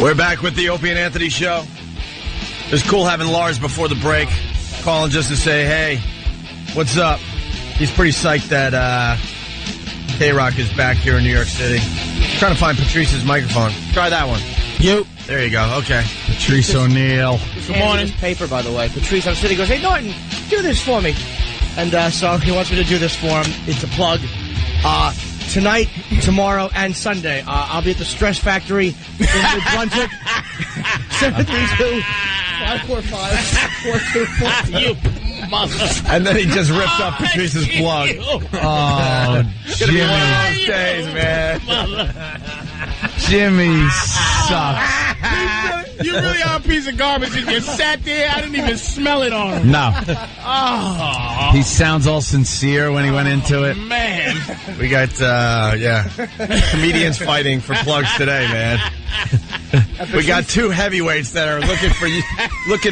We're back with the Opie and Anthony show. It was cool having Lars before the break, calling just to say, hey, what's up? He's pretty psyched that K-Rock is back here in New York City. Trying to find Patrice's microphone. Try that one. You. There you go. Okay. Patrice O'Neill. Good morning. Paper, by the way. Patrice, I'm sitting. Goes, hey Norton, do this for me. And so he wants me to do this for him. It's a plug. Tonight, tomorrow, and Sunday, I'll be at the Stress Factory in New Brunswick. 732-545-4242. You mother. And then he just ripped up Patrice's plug. Oh, Jimmy. One of those days, man. Jimmy sucks. You really are a piece of garbage. You just sat there. I didn't even smell it on him. No. Oh. He sounds all sincere when he went into it. Man. We got, comedians fighting for plugs today, man. We got two heavyweights that are looking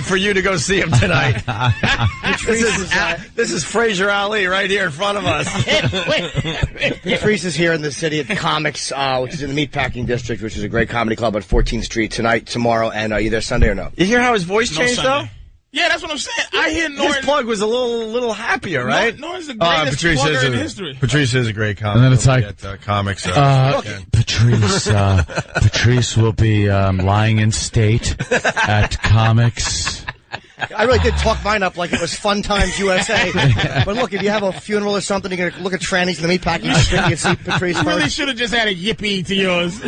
for you to go see him tonight. This is Fraser Ali right here in front of us. Patrice is here in the city at Comics, which is in the Meatpacking District, which is a great comedy club on 14th Street tonight, tomorrow, and are you there Sunday or no? You hear how his voice changed, though? Yeah, that's what I'm saying. I hear Norton. His plug was a little happier, right? Norton's the greatest plugger in history. Patrice is a great comic. And then it's like, at, Comics. Patrice will be lying in state at Comics. I really did talk mine up like it was Fun Times USA. But look, if you have a funeral or something, you're going to look at trannies in the Meatpacking District, you see Patrice You really first. should have just had a yippee to yours.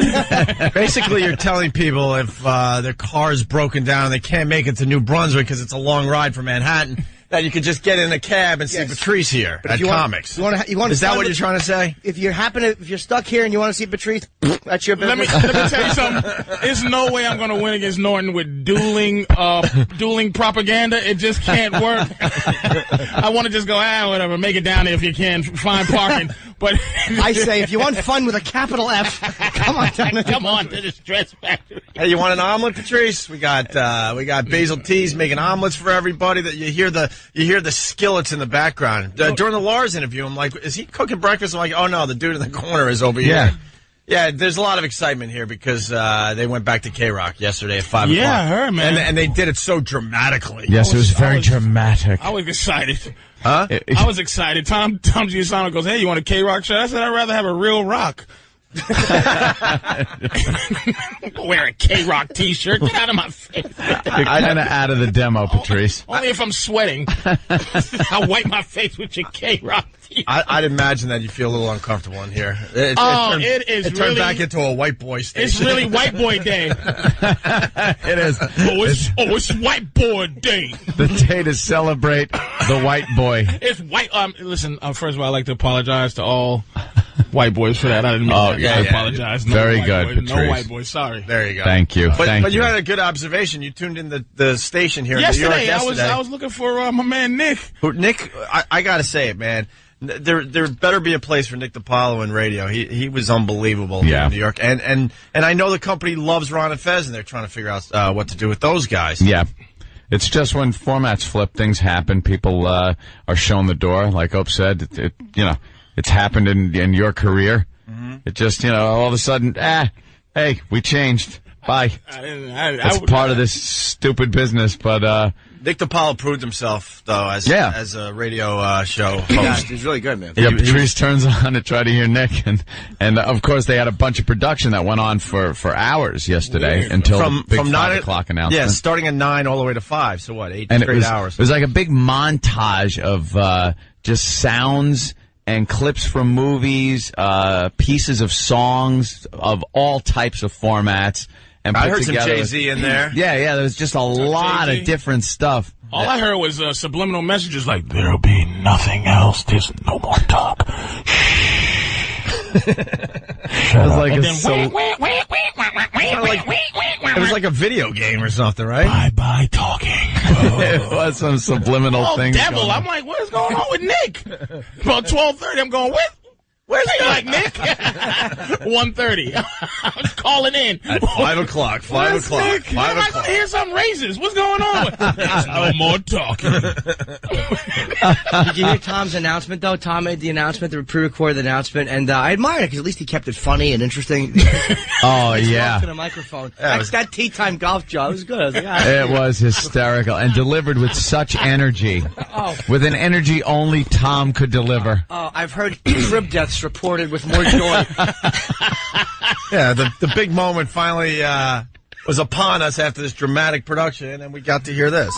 Basically, you're telling people if their car's broken down and they can't make it to New Brunswick because it's a long ride from Manhattan, that you could just get in a cab and see Patrice here at Comics. Is that what you're trying to say? If you're stuck here and you want to see Patrice, that's your business. Let me tell you something. There's no way I'm going to win against Norton with dueling propaganda. It just can't work. I want to just go, whatever, make it down there if you can, find parking. But I say, if you want fun with a capital F, come on down. Come on to the Stress Factory. Hey, you want an omelet, Patrice? We got Basil Tees making omelets for everybody. That you hear the skillets in the background. During the Lars interview, I'm like, is he cooking breakfast? I'm like, oh no, the dude in the corner is over here. Yeah, there's a lot of excitement here because they went back to K-Rock yesterday at 5 o'clock. Yeah, I heard, man. And they did it so dramatically. Yes, it was very dramatic. I was excited. Huh? I was excited. Tom Giussano goes, hey, you want a K-Rock shirt? I said, I'd rather have a real rock. Wear a K-Rock T-shirt. Get out of my face. You're kind of out of the demo, Patrice. Only if I'm sweating. I'll wipe my face with your K-Rock T-shirt. I'd imagine that you feel a little uncomfortable in here. It turned really back into a white boy station. It's really white boy day. It is. It's white boy day. The day to celebrate the white boy. It's white. Listen, first of all, I'd like to apologize to all white boys for that. I didn't mean that. I apologize. No Very white good, boy, Patrice. No white boy. Sorry. There you go. Thank you. But you had a good observation. You tuned in the station here in New York yesterday. I was looking for my man Nick. Nick, I got to say it, man. There better be a place for Nick DiPaolo in radio. He was unbelievable here in New York. And I know the company loves Ron and Fez, and they're trying to figure out what to do with those guys. Yeah. It's just when formats flip, things happen. People are shown the door. Like Ope said, it's happened in your career. Mm-hmm. It just, all of a sudden, hey, we changed. Bye. That's part of this stupid business, but Nick DiPaolo proved himself, though, as a radio show host. Yeah, he's really good, man. Yeah, Patrice turns on to try to hear Nick, and of course they had a bunch of production that went on for hours yesterday until the big 5 o'clock announcement. Yeah, starting at 9 all the way to 5. So what, 8 straight hours? It was like a big montage of just sounds and clips from movies, pieces of songs of all types of formats. And I heard some Jay-Z in there. Yeah, there was just a lot of different stuff. All I heard was subliminal messages like, there'll be nothing else, there's no more talk. It was like it was like a video game or something, right? Bye talking. It was some subliminal thing. Devil. I'm like, what is going on with Nick? About 12:30, I'm going, what? Where's Hey, like Nick? 1:30. I was calling in. At 5 o'clock. 5 o'clock. Nick? 5 I'm o'clock. I hear something racist. What's going on? There's no more talking. Did you hear Tom's announcement, though? Tom made the announcement, the pre-recorded announcement, and I admire it because at least he kept it funny and interesting. Oh, yeah. To the microphone. That tea time golf job was good. I was like, It was hysterical and delivered with such energy. Oh. With an energy only Tom could deliver. Oh, I've heard crib deaths reported with more joy. Yeah, the big moment finally was upon us after this dramatic production, and we got to hear this.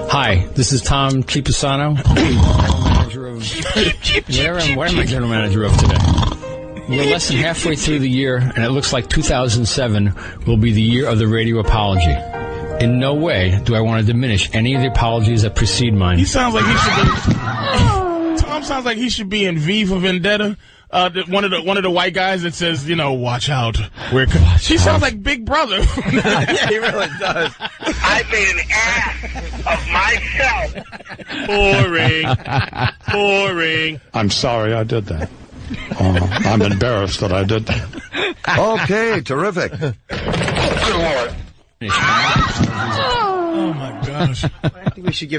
Hi, this is Tom Chipisano, manager of what am I general manager of today? We're less than halfway through the year, and it looks like 2007 will be the year of the radio apology. In no way do I want to diminish any of the apologies that precede mine. He sounds like he should be. Tom sounds like he should be in V for Vendetta. One of the white guys that says, watch out. He sounds like Big Brother. Yeah, he really does. I made an ass of myself. Boring. I'm sorry I did that. I'm embarrassed that I did that. Okay, terrific. Oh my gosh. I think we should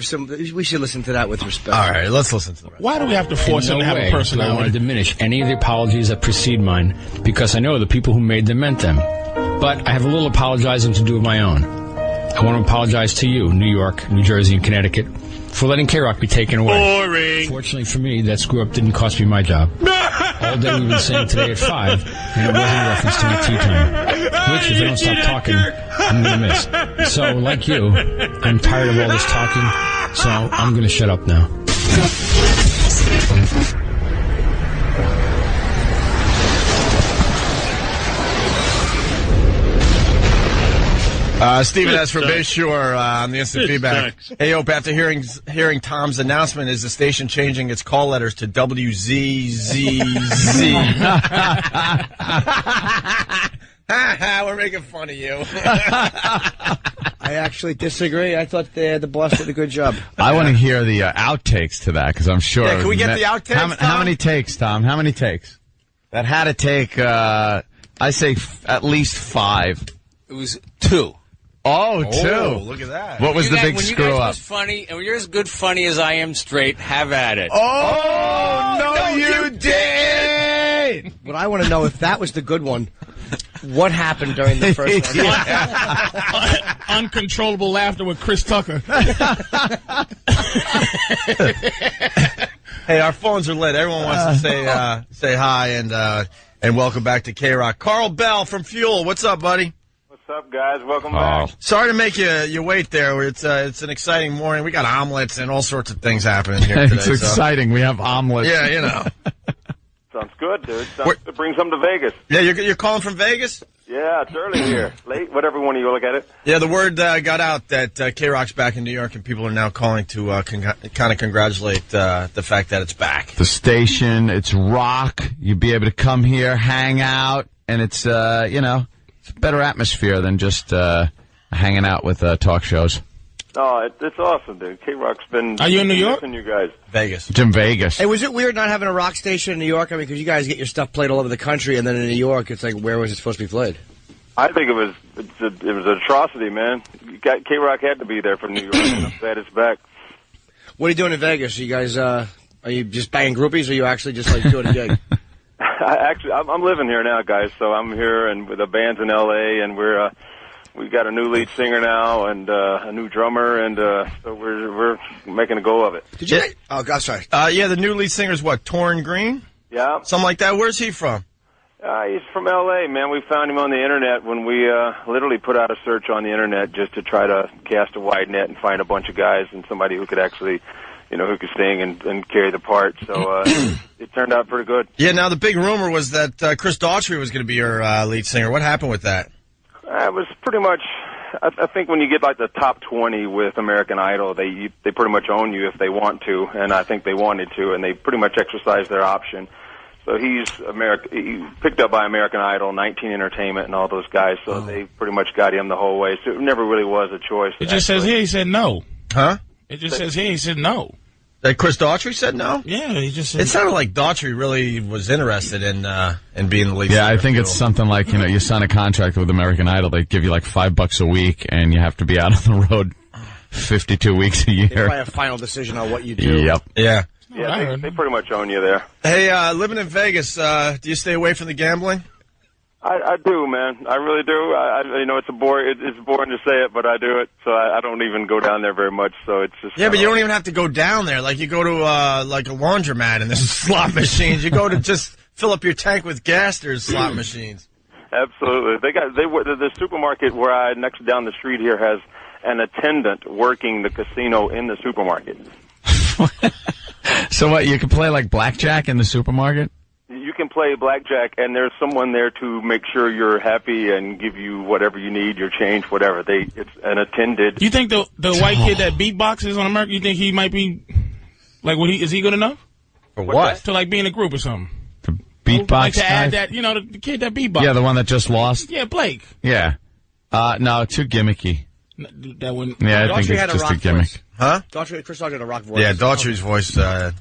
we should listen to that with respect. All right, let's listen to the rest. Why do we have to force him to have a do I want personality? to diminish any of the apologies that precede mine, because I know the people who made them meant them. But I have a little apologizing to do of my own. I want to apologize to you, New York, New Jersey, and Connecticut, for letting K-Rock be taken away. Boring. Fortunately for me, that screw-up didn't cost me my job. All day we've been saying today at 5, and it wasn't a reference to my tea time, which, if I don't stop talking, I'm going to miss. So, like you, I'm tired of all this talking, so I'm going to shut up now. Stephen S. from Bayshore on the instant feedback. Hey, Opie, after hearing Tom's announcement, is the station changing its call letters to WZZZ? We're making fun of you. I actually disagree. I thought the boss did a good job. I want to hear the outtakes to that, because I'm sure. Yeah, can we get the outtakes, How many takes, Tom? How many takes? That had to take, I say, at least 5. It was 2. Oh, 2. Look at that. What was the big when screw you guys up? was funny, and when you're as good funny as I am straight, have at it. Oh, no, you did! What I want to know, if that was the good one, what happened during the first one? Uncontrollable laughter with Chris Tucker. Hey, our phones are lit. Everyone wants to say hi and welcome back to K-Rock. Carl Bell from Fuel. What's up, buddy? What's up, guys? Welcome back. Sorry to make you wait there. It's an exciting morning. We got omelets and all sorts of things happening here today. It's exciting. We have omelets. Yeah, Sounds good, dude. Sounds good. Bring some to Vegas. Yeah, you're calling from Vegas? Yeah, it's early here. Late, whatever one of you look at it. Yeah, the word got out that K-Rock's back in New York, and people are now calling to kind of congratulate the fact that it's back. The station, it's rock. You'd be able to come here, hang out, and it's, it's a better atmosphere than just hanging out with talk shows. Oh, it's awesome, dude. K-Rock's been... Are you in New York? You guys. Vegas. It's in Vegas. Hey, was it weird not having a rock station in New York? I mean, because you guys get your stuff played all over the country, and then in New York, it's like, where was it supposed to be played? I think it was an atrocity, man. K-Rock had to be there for New York, and I'm glad it's back. What are you doing in Vegas? Are you guys, are you just banging groupies, or are you actually just, like, doing a gig? I'm living here now, guys, so I'm here, and the band's in L.A., and we've got a new lead singer now and a new drummer, and so we're making a go of it. Did you? Oh, God, sorry. Yeah, the new lead singer's what, Torrin Green? Yeah. Something like that. Where's he from? He's from L.A., man. We found him on the Internet when we literally put out a search on the Internet just to try to cast a wide net and find a bunch of guys and somebody who could actually, who could sing and carry the part. So it turned out pretty good. Yeah, now the big rumor was that Chris Daughtry was going to be your lead singer. What happened with that? It was pretty much, I think when you get like the top 20 with American Idol, they pretty much own you if they want to, and I think they wanted to, and they pretty much exercised their option. So he's he picked up by American Idol, 19 Entertainment, and all those guys. So they pretty much got him the whole way. So it never really was a choice. It just says here he said no. Huh? It just says here he said no. That Chris Daughtry said no? Yeah, he just said It sounded like Daughtry really was interested in being the lead singer. Yeah, I think it's something like, you sign a contract with American Idol, they give you like $5 a week, and you have to be out on the road 52 weeks a They year. probably have final decision on what you do. Yep. Yeah. Yeah, they pretty much own you there. Hey, living in Vegas, do you stay away from the gambling? I do, man. I really do. It's it's boring to say it, but I do it. So I don't even go down there very much. So it's just Yeah, but you don't even have to go down there. Like you go to like a laundromat and there's slot machines. You go to just fill up your tank with gas. There's slot machines. Absolutely. The supermarket where next down the street here has an attendant working the casino in the supermarket. So what, you can play like blackjack in the supermarket? You can play blackjack, and there's someone there to make sure you're happy and give you whatever you need, your change, whatever. It's an attended. You think the white kid that beatboxes on America, you think he might be, like, is he good enough? For what? To, like, be in a group or something. The beatbox Like to guy? add that, the kid that beatboxes. Yeah, the one that just lost? Yeah, Blake. Yeah. No, too gimmicky. That one. Yeah, I think it's just a gimmick. Voice. Huh? Chris Daughtry had a rock voice. Yeah, Daughtry's voice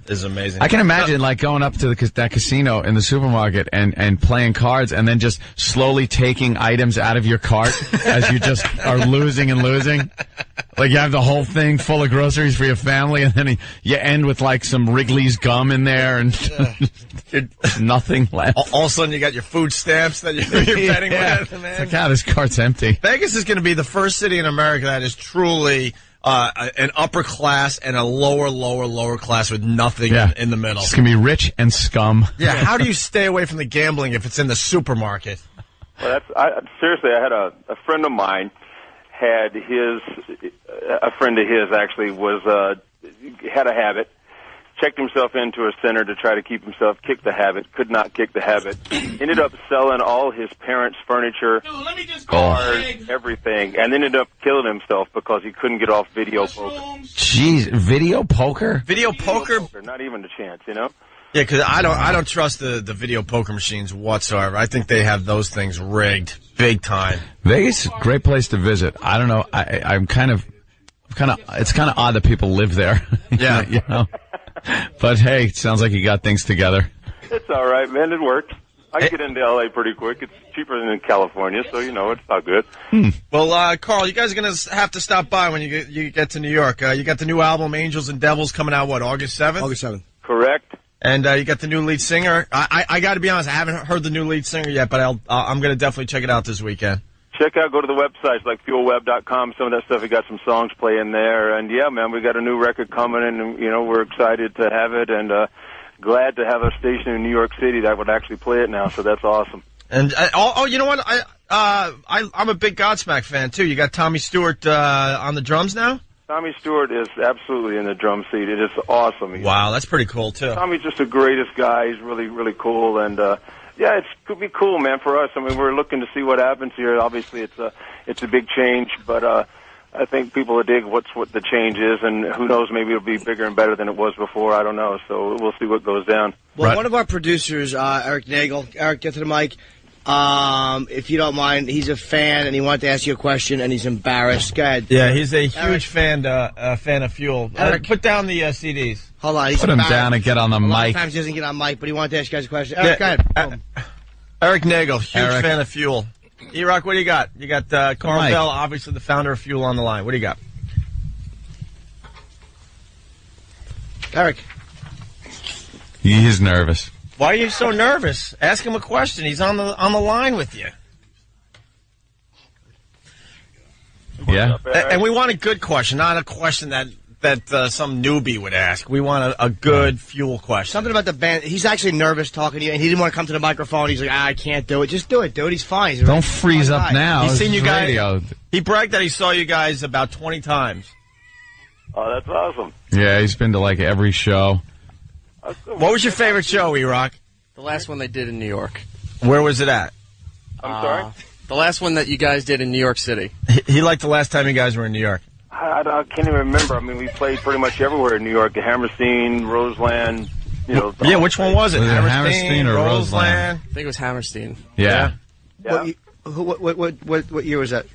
is amazing. I can imagine like going up to that casino in the supermarket and playing cards and then just slowly taking items out of your cart as you just are losing and losing. Like you have the whole thing full of groceries for your family, and then you end with like some Wrigley's gum in there and nothing left. All of a sudden, you got your food stamps that you're betting with. Man. It's like, this cart's empty. Vegas is going to be the first city in America that is truly an upper class and a lower class with nothing in the middle. It's going to be rich and scum. Yeah, how do you stay away from the gambling if it's in the supermarket? Well, seriously, I had a friend of mine had a friend of his actually had a habit, checked himself into a center to try to kick the habit, could not kick the habit, ended up selling all his parents' furniture, cars, everything, and ended up killing himself because he couldn't get off video poker. Jeez, video poker? Video poker? Not even a chance, Yeah, because I don't trust the video poker machines whatsoever. I think they have those things rigged big time. Vegas, great place to visit. I don't know. It's kind of odd that people live there. Yeah. But hey, it sounds like you got things together. It's all right, man. It works. I can get into L.A. pretty quick. It's cheaper than in California, so it's all good. Well, Carl, you guys are going to have to stop by when you get to New York. You got the new album, Angels and Devils, coming out, August 7th? August 7th. Correct. And you got the new lead singer. I got to be honest, I haven't heard the new lead singer yet, but I'm going to definitely check it out this weekend. Go to the websites like fuelweb.com. Some of that stuff, we got some songs playing there. And, yeah, man, we got a new record coming, and, we're excited to have it and glad to have a station in New York City that would actually play it now, so that's awesome. And, you know what? I'm a big Godsmack fan, too. You got Tommy Stewart on the drums now? Tommy Stewart is absolutely in the drum seat. It is awesome. Wow, that's pretty cool, too. Tommy's just the greatest guy. He's really, really cool, and it could be cool, man, for us. I mean, we're looking to see what happens here. Obviously, it's a big change, but I think people will dig what the change is, and who knows, maybe it'll be bigger and better than it was before. I don't know, so we'll see what goes down. Well, one of our producers, Eric Nagel, Eric, get to the mic. If you don't mind, he's a fan, and he wanted to ask you a question, and he's embarrassed. Go ahead. Yeah, he's a huge fan of Fuel. Eric, put down the CDs. Hold on. He's Put him down and get on the a lot mic. of times he doesn't get on mic, but he wanted to ask you guys a question. Eric, go ahead. Eric Nagel, huge fan of Fuel. E-Rock, what do you got? You got Carl Mike. Bell, obviously the founder of Fuel, on the line. What do you got? Eric. He is nervous. Why are you so nervous? Ask him a question. He's on the line with you. Yeah? And we want a good question, not a question that some newbie would ask. We want a good Fuel question. Something about the band. He's actually nervous talking to you, and he didn't want to come to the microphone. He's like, I can't do it. Just do it, dude. He's fine. He's Don't freeze up now. He's seen This you is guys. radio. He bragged that he saw you guys about 20 times. Oh, that's awesome. Yeah, he's been to like every show. What was your favorite show, E-Rock? The last one they did in New York. Where was it at? I'm sorry? The last one that you guys did in New York City. He liked the last time you guys were in New York. I can't even remember. I mean, we played pretty much everywhere in New York. The Hammerstein, Roseland, Yeah, which one was it? Was it Hammerstein Hammerstein or Roseland? I think it was Hammerstein. Yeah. What year was that?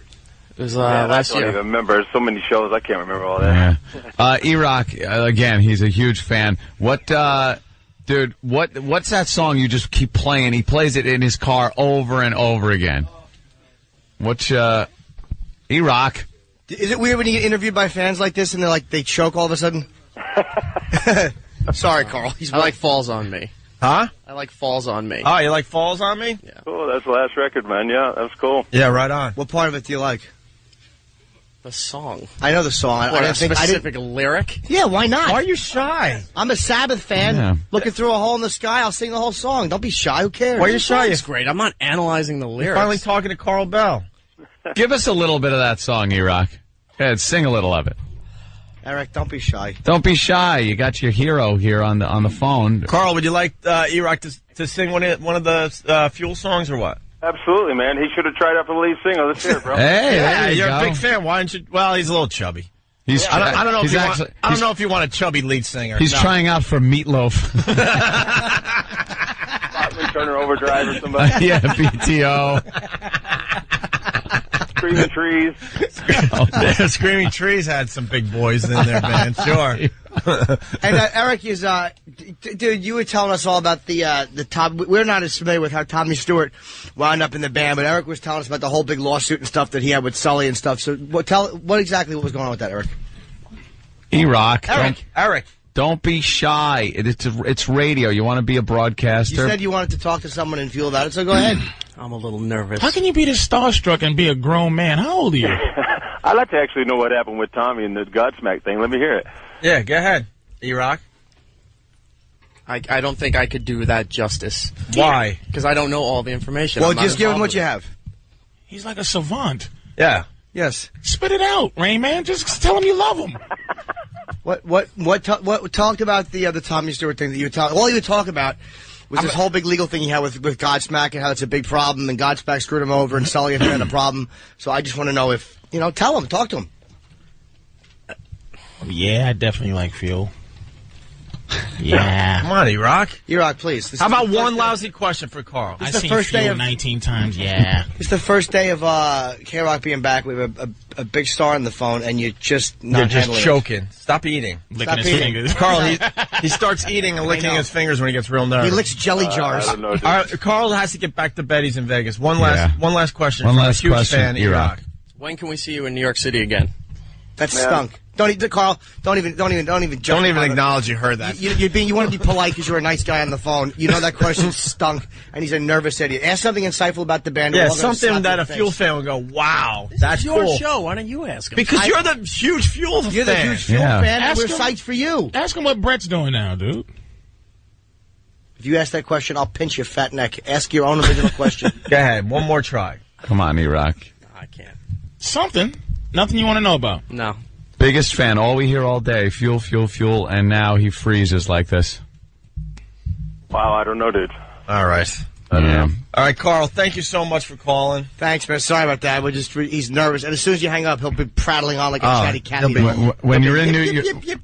It was Man, last I don't year. even remember. There's so many shows, I can't remember all that. Yeah. E-Rock, again, he's a huge fan. Dude, what's that song you just keep playing? He plays it in his car over and over again. E-Rock. Is it weird when you get interviewed by fans like this and they choke all of a sudden? Sorry, Carl. I like Falls on Me. Huh? I like Falls on Me. Oh, you like Falls on Me? Yeah. Cool, that's the last record, man. Yeah, that was cool. Yeah, right on. What part of it do you like? The song. I know the song. What, I a didn't think specific lyric? Yeah, why not? Why are you shy? I'm a Sabbath fan. Yeah. Looking through a hole in the sky, I'll sing the whole song. Don't be shy. Who cares? Why are you shy? It's great. I'm not analyzing the You're lyrics. finally talking to Carl Bell. Give us a little bit of that song, E-Rock. Go ahead, sing a little of it. Eric, don't be shy. Don't be shy. You got your hero here on the phone. Carl, would you like E-Rock to sing one of the Fuel songs or what? Absolutely, man. He should have tried out for the lead single. Let's hear it, bro. Hey, Yeah, there you you're go. a big fan. Why don't you? Well, he's a little chubby. He's I don't know. he's I actually- don't know if you want a chubby lead singer. He's No. trying out for Meatloaf. Turner Overdrive or somebody. Yeah, BTO. Screaming Trees. Screaming Trees had some big boys in their band. Sure. And Eric is, dude, you were telling us all about the Tom. We're not as familiar with how Tommy Stewart wound up in the band, but Eric was telling us about the whole big lawsuit and stuff that he had with Sully and stuff. So, what exactly was going on with that, Eric? E-Rock. Eric. Don't be shy. It's radio. You want to be a broadcaster? You said you wanted to talk to someone and feel about it, so go ahead. I'm a little nervous. How can you be this starstruck and be a grown man? How old are you? I'd like to actually know what happened with Tommy and the Godsmack thing. Let me hear it. Yeah, go ahead. E-Rock. I don't think I could do that justice. Why? Because I don't know all the information. Well, I'm not just give him involved what you with have. He's like a savant. Yeah. Yes. Spit it out, Rain Man. Just tell him you love him. What talked about the Tommy Stewart thing that you were talking? All you would talk about was this whole big legal thing he had with Godsmack and how it's a big problem, and Godsmack screwed him over, and Sully had a problem. So I just want to know if tell him, talk to him. Yeah, I definitely like Fuel. Yeah. Come on, E-Rock. E-Rock, please. How about one lousy question for Carl? I've the seen first day Fuel of- 19 times. Yeah. It's the first day of K-Rock being back. We have a big star on the phone, and you're just not You're just handling it. choking. Stop eating. Licking his eating. fingers. Carl, he starts eating and licking his fingers when he gets real nervous. He licks jelly jars. I don't know, dude. All right, Carl has to get back to Betty's in Vegas. One last question. One from last a huge question, fan, E-Rock. When can we see you in New York City again? That Man. stunk. Carl. Don't even Don't even acknowledge you heard that. You want to be polite because you're a nice guy on the phone. You know that question stunk, and he's a nervous idiot. Ask something insightful about the band. Yeah, and we're all gonna something slap that you a in the Fuel face. fan would go, wow, that's Your cool. show. Why don't you ask him? Because you're the huge Fuel You're the fan. huge Fuel Yeah. fan, and Ask we're him. psyched for you. Ask him what Brett's doing now, dude. If you ask that question, I'll pinch your fat neck. Ask your own original question. Go ahead, one more try. Come on, E-Rock. I can't. Something. Nothing you want to know about. No. Biggest fan. All we hear all day. Fuel, fuel, fuel. And now he freezes like this. Wow, I don't know, dude. All right. Yeah. All right, Carl, thank you so much for calling. Thanks, man. Sorry about that. He's nervous, and as soon as you hang up, he'll be prattling on like a chatty cat. When you're in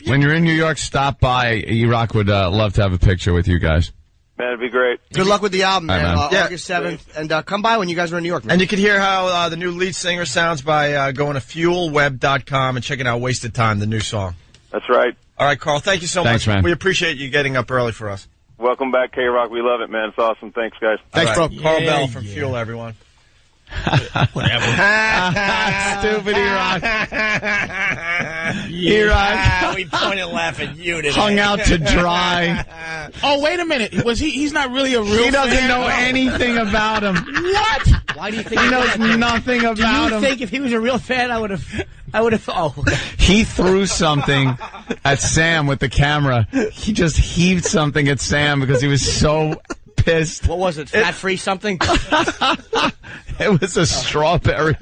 when you're in New York, stop by. E-Rock would love to have a picture with you guys. Man, it'd be great. Good luck with the album, man. All right, man. August 7th, and come by when you guys are in New York, man. And you can hear how the new lead singer sounds by going to fuelweb.com and checking out Wasted Time, the new song. That's right. All right, Carl, thank you so Thanks, much. man. We appreciate you getting up early for us. Welcome back, K-Rock. We love it, man. It's awesome. Thanks, guys. Thanks, All right. bro. Carl Yeah, Bell from yeah. Fuel, everyone. Whatever. Stupid E-Rock. E-Rock. We point and laugh at you today. Hung out to dry. Oh, wait a minute. Was he's not really a real He doesn't fan? know anything about him. What? Why do you think He knows nothing Do about you him. think if he was a real fan, I would have? Oh, He threw something at Sam with the camera. He just heaved something at Sam because he was so pissed. what was it? Fat-free something? It was a strawberry.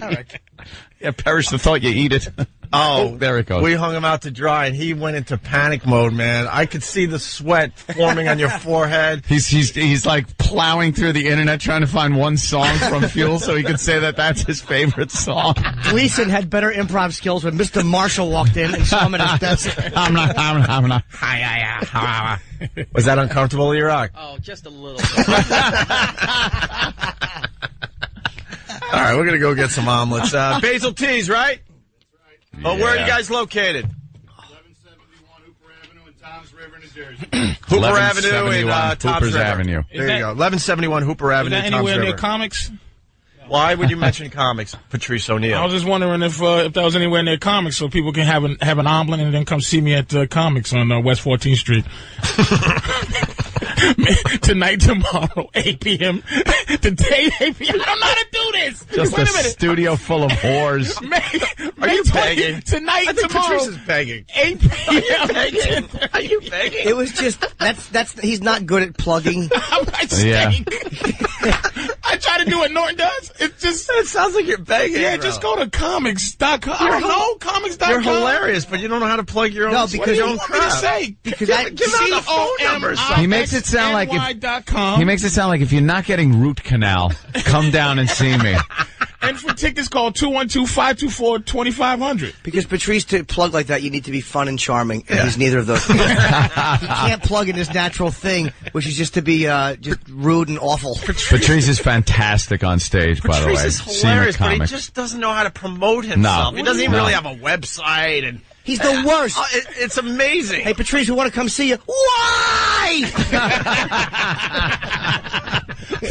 Yeah, perish the thought you eat it. Oh, there it goes. We hung him out to dry, and he went into panic mode, man. I could see the sweat forming on your forehead. He's like plowing through the internet trying to find one song from Fuel so he could say that that's his favorite song. Gleason had better improv skills when Mr. Marshall walked in and saw him at his desk. I'm not. Was that uncomfortable, E-Rock? Oh, just a little. All right, we're going to go get some omelets. Basil Teas, right? Yeah. Oh, where are you guys located? 1171 Hooper Avenue in Toms River, New Jersey. Hooper Avenue in Toms Hooper's River. Avenue. There you go. 1171 Hooper Is Avenue, that Toms anywhere River. near comics? Why would you mention comics, Patrice O'Neill? I was just wondering if that was anywhere near comics, so people can have an omelet and then come see me at comics on West 14th Street. Tonight, tomorrow, 8 p.m. Today, 8 p.m. I don't know how to do this. Just Wait a a minute. studio full of whores. Are you begging? Tonight, I think tomorrow, Patrice is begging. 8 p.m. Are you begging? It was just that's he's not good at plugging. I stink. I try to do what Norton does. It's just. It sounds like you're begging. Yeah, bro. just go to comics.com. I don't know, comics.com. You're hilarious, but you don't know how to plug your own. No, what because do you you want want me to say? Because that Give out the phone numbers. He makes it sound like if you're not getting root canal, come down and see me. And for tickets, call 212-524-2500. Because Patrice, to plug like that, you need to be fun and charming, and he's neither of those. He can't plug in his natural thing, which is just to be just rude and awful. Patrice is fantastic on stage, by the way. Patrice is See him at hilarious, but he comics. just doesn't know how to promote himself. No. He doesn't even No. really have a website, and He's the worst. it's amazing. Hey, Patrice, we want to come see you. Why?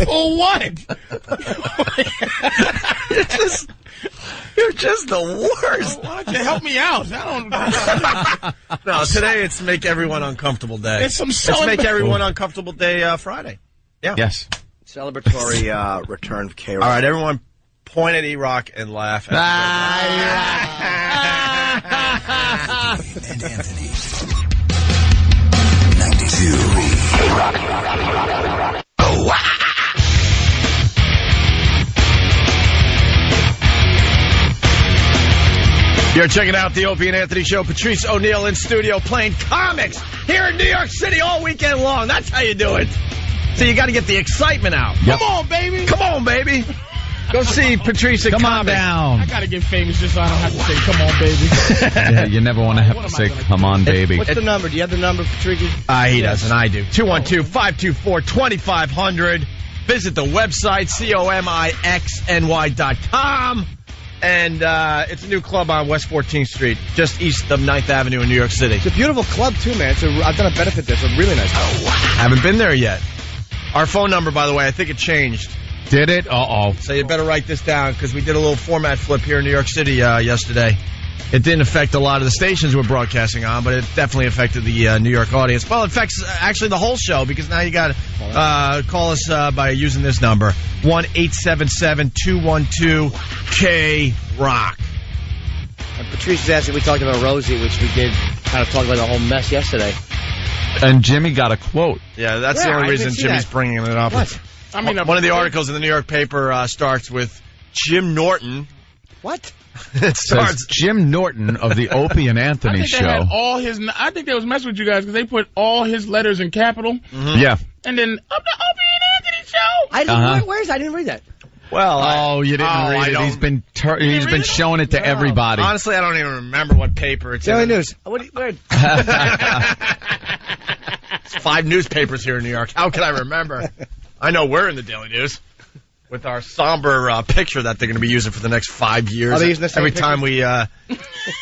For what? You're just the worst. Why don't you help me out? No, today it's Make Everyone Uncomfortable Day. It's some Let's Make Everyone Uncomfortable Day Friday. Yeah. Yes. Celebratory return of K-Rock. All right, everyone point at E-Rock and laugh. And Anthony. 92. Oh, wow. You're checking out the Opie and Anthony Show. Patrice O'Neill in studio playing comics here in New York City all weekend long. That's how you do it. So you got to get the excitement out. Yep. Come on, baby. Come on, baby. Go see Patrice at Come on comics. down. I got to get famous just so I don't have to say, come on, baby. Yeah, you never want to have to say, come on, baby. What's the number? Do you have the number, Patrice? He doesn't. I do. 212-524-2500. Visit the website, comixny.com. And it's a new club on West 14th Street, just east of 9th Avenue in New York City. It's a beautiful club, too, man. I've done a benefit there. It's a really nice club. Haven't been there yet. Our phone number, by the way, I think it changed. Did it? Uh-oh. So you better write this down because we did a little format flip here in New York City yesterday. It didn't affect a lot of the stations we're broadcasting on, but it definitely affected the New York audience. Well, it affects actually the whole show because now you got to call us by using this number, 1-877-212-K-ROCK. And Patrice is asking, we talked about Rosie, which we did kind of talk about the whole mess yesterday. And Jimmy got a quote. Yeah, that's the Yeah, only I reason didn't see Jimmy's that. bringing it up. What? I mean, One of the articles in the New York paper starts with Jim Norton. What? It starts. Says Jim Norton of the Opie and I Anthony think they Show. had all his. I think they was messing with you guys because they put all his letters in capital, Yeah. and then up the Opie and Anthony Show. I didn't, where is I didn't read that. Well, Oh, you didn't read it. He's been he's been showing it to everybody. Honestly, I don't even remember what paper it's Daily in. News. Where? It's 5 newspapers here in New York. How can I remember? I know we're in the Daily News with our somber picture that they're going to be using for the next 5 years. Are they using the same every picture? time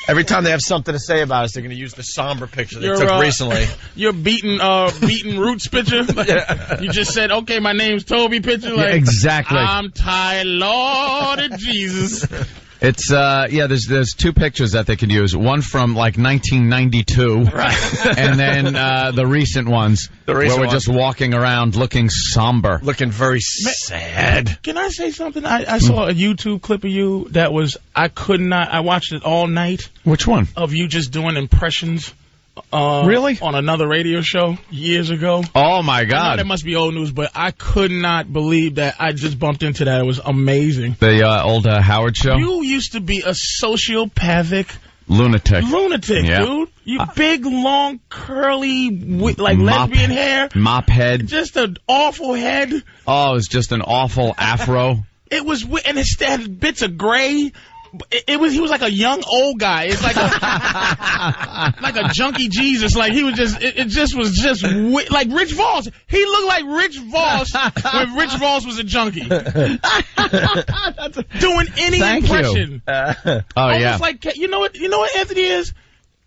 every time they have something to say about us, they're going to use the somber picture they took recently. Your beaten roots picture. You just said, okay, my name's Toby picture. Like, Yeah, exactly. I'm tired, Lord of Jesus. It's there's 2 pictures that they could use. One from like 1992, right? And then the recent ones where we're just walking around looking somber, looking very sad. Can I say something? I saw a YouTube clip of you that was I watched it all night. Which one? Of you just doing impressions. Really? On another radio show years ago. Oh my I know God! that must be old news, but I could not believe that I just bumped into that. It was amazing. The old Howard show. You used to be a sociopathic Lunatic, yeah. Dude. You big, long, curly, lesbian hair. Mop head. Just an awful head. Oh, it was just an awful afro. It was, and it had bits of gray. He was like a young old guy. It's like a junkie Jesus. Like he was just like Rich Voss. He looked like Rich Voss when Rich Voss was a junkie. Doing any impression. Yeah. Like, you know what Anthony is?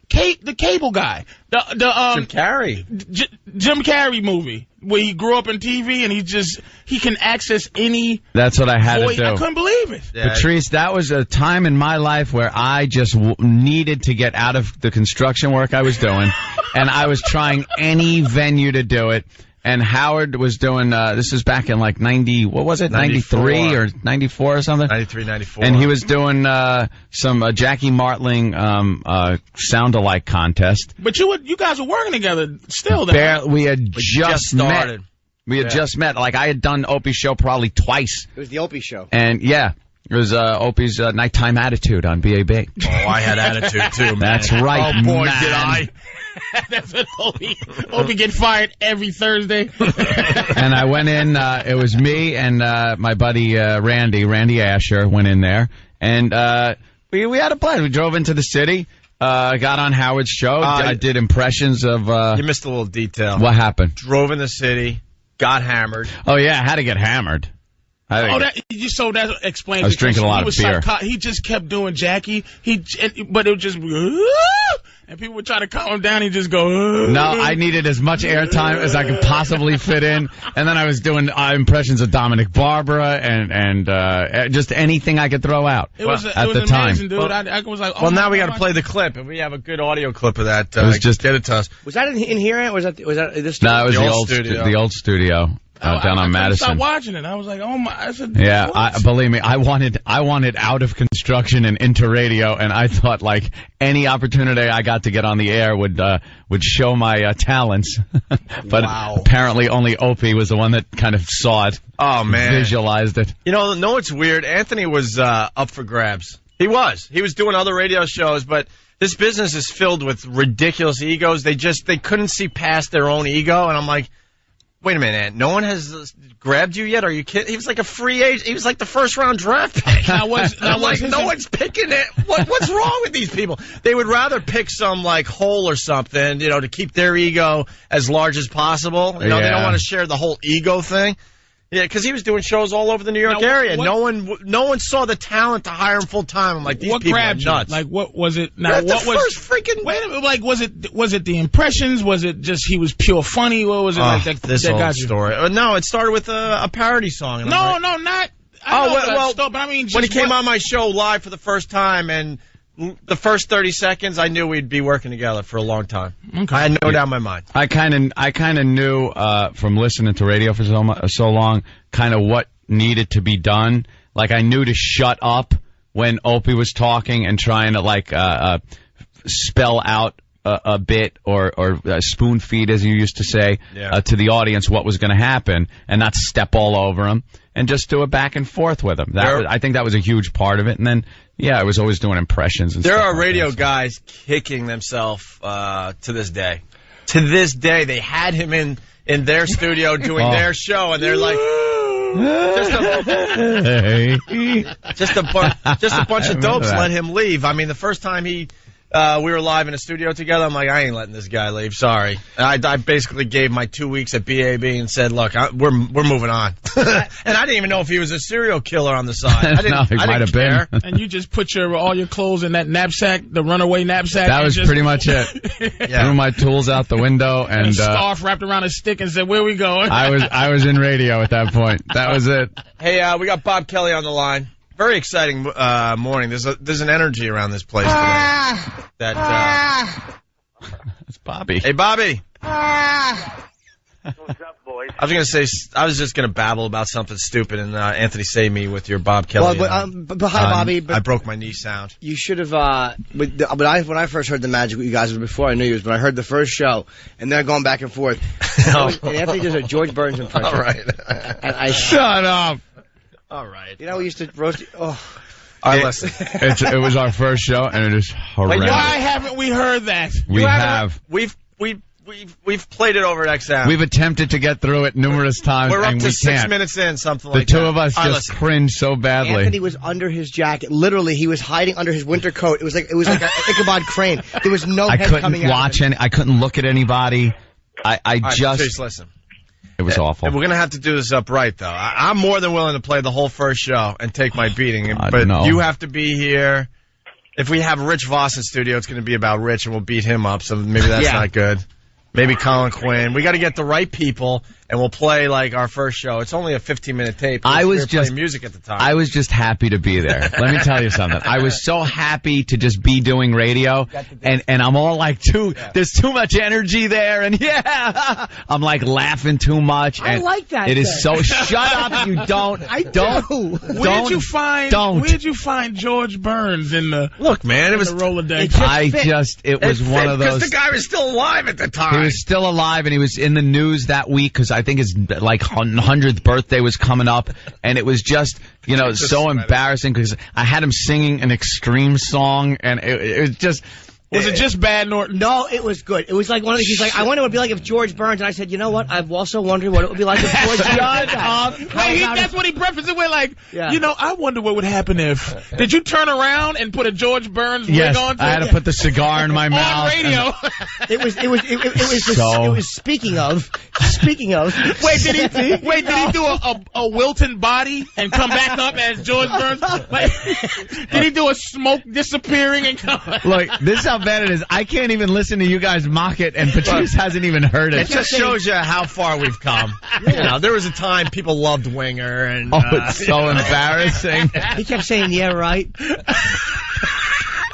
The cable guy. Jim Carrey. Jim Carrey movie where he grew up in TV and he can access any. That's what I had to do. I couldn't believe it. Yeah. Patrice, that was a time in my life where I just needed to get out of the construction work I was doing, and I was trying any venue to do it. And Howard was doing, this is back in like 93 or 94 or something? 93, 94. And he was doing some Jackie Martling sound-alike contest. But you guys were working together still then. We had just started. We had just met. Like, I had done Opie's show probably twice. It was the Opie show. And, yeah. It was Opie's Nighttime Attitude on BAB. Oh, I had attitude, too, man. That's right, oh, boy, man. Did I. That's what Opie get fired every Thursday. And I went in, it was me and my buddy Randy Asher went in there. And we had a plan. We drove into the city, got on Howard's show. I did impressions of... you missed a little detail. What happened? Drove in the city, got hammered. Oh, yeah, I had to get hammered. That explains. I was drinking a lot of beer. He just kept doing Jackie. But it was just, and people would try to calm him down. He'd just go. No, I needed as much airtime as I could possibly fit in, and then I was doing impressions of Dominic Barbara and just anything I could throw out. It was amazing, time, dude. Well, I was like, now we got to play the clip, and we have a good audio clip of that. It was just get it to us. Was that in here? Was that this? No, it was the old studio. Down on Madison. I started watching it. I was like, oh my! I said, believe me, I wanted out of construction and into radio, and I thought like any opportunity I got to get on the air would show my talents. But apparently, only Opie was the one that kind of saw it. Oh man, visualized it. You know what's weird? Anthony was up for grabs. He was doing other radio shows, but this business is filled with ridiculous egos. They couldn't see past their own ego, and I'm like. Wait a minute, no one has grabbed you yet? Are you kidding? He was like a free agent. He was like the first-round draft pick. No one's picking it. What's wrong with these people? They would rather pick some, like, hole or something, to keep their ego as large as possible. They don't want to share the whole ego thing. Yeah, because he was doing shows all over the New York area. No one saw the talent to hire him full time. I'm like, these people are nuts. Like, what was it? Now, what was first freaking? Wait a minute. Like, was it the impressions? Was it just he was pure funny? What was it like? This whole story. No, it started with a parody song. And not. But I mean, when he came on my show live for the first time and. The first 30 seconds, I knew we'd be working together for a long time. Okay. I had no doubt in my mind. I kind of knew from listening to radio for so long, kind of what needed to be done. Like I knew to shut up when Opie was talking and trying to spell out a bit or spoon feed, as you used to say, to the audience what was going to happen, and not step all over him and just do it back and forth with him. I think that was a huge part of it, and then. Yeah, I was always doing impressions. And there stuff are radio guys kicking themselves to this day. To this day, they had him in their studio doing their show, and they're like, just a bunch of dopes let him leave. I mean, the first time we were live in a studio together, I'm like, I ain't letting this guy leave. Sorry. I basically gave my 2 weeks at BAB and said, look, we're moving on. And I didn't even know if he was a serial killer on the side. He might have been. And you just put all your clothes in that knapsack, the runaway knapsack. That was pretty much it. Threw my tools out the window and a scarf wrapped around a stick and said, "Where we going?" I was in radio at that point. That was it. Hey, we got Bob Kelly on the line. Very exciting morning. There's an energy around this place today. It's Bobby. Hey, Bobby. What's up, boys? I was just gonna babble about something stupid, and Anthony saved me with your Bob Kelly. But hi, Bobby. I broke my knee sound. You should have. When I first heard the magic with you guys, before I knew you, was when I heard the first show, and they're going back and forth. And Anthony does a George Burns impression. All right. And shut up. All right. We used to roast. Oh. Listen. It was our first show, and it is horrendous. Why haven't we heard that? We have. We've played it over at XM. We've attempted to get through it numerous times, We're up and to we 6 can't. minutes in, something like that. The two of us just cringe so badly. Anthony was under his jacket. Literally, he was hiding under his winter coat. It was like an Ichabod Crane. There was no head coming out. I couldn't look at anybody. I just. Patrice, listen. It was awful. And we're going to have to do this upright, though. I'm more than willing to play the whole first show and take my beating. But you have to be here. If we have Rich Voss in studio, it's going to be about Rich, and we'll beat him up, so maybe that's not good. Maybe Colin Quinn. We got to get the right people, and we'll play like our first show. It's only a 15-minute tape. I was just playing music at the time. I was just happy to be there. Let me tell you something. I was so happy to just be doing radio, and I'm all like, there's too much energy there, and I'm like laughing too much. I like that. It is so. Shut up! You don't. I don't. Where did you find George Burns in the look, man? It was the Rolodex. It was one of those. Because the guy was still alive at the time. He was still alive, and he was in the news that week because I think his 100th birthday was coming up, and it was just so embarrassing because I had him singing an Extreme song, and it was just. Was it just bad, Norton? No, it was good. It was like one of the, he's like, I wonder what it would be like if George Burns, and I said, you know what? I've also wondered what it would be like if George Burns. That's what he prefaced it with, like, I wonder what would happen if. Did you turn around and put a George Burns wig on? I had to put the cigar in my mouth. On radio. It was speaking of. Wait, did he do a wilting body and come back up as George Burns? Did he do a smoke disappearing and come? Look, this is how bad it is. I can't even listen to you guys mock it, and Patrice hasn't even heard it. It just shows you how far we've come. There was a time people loved Winger, and it's so embarrassing. He kept saying, "Yeah, right."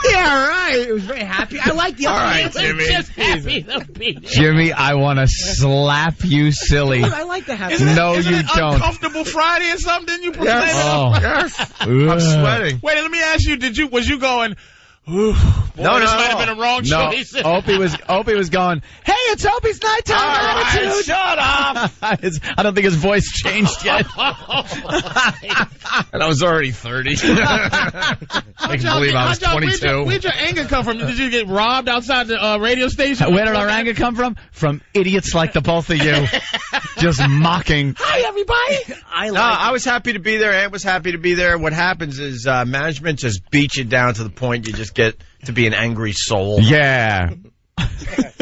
Yeah, right. It was very happy. I like the. All right, Jimmy. Just happy to be there. Jimmy, I want to slap you silly. I like the happy. You don't. Uncomfortable Friday or something? Didn't you proclaim it? Yes. I'm sweating. Wait, let me ask you. Was you going? Ooh, boy, this might have been a wrong choice. Opie was going, hey, it's Opie's nighttime attitude. Shut up. I don't think his voice changed yet. And I was already 30. I can believe I was 22. Where'd your anger come from? Did you get robbed outside the radio station? Where did our anger come from? From idiots like the both of you. Just mocking. Hi, everybody. I was happy to be there. Ant was happy to be there. What happens is management just beats you down to the point you just get to be an angry soul. Yeah.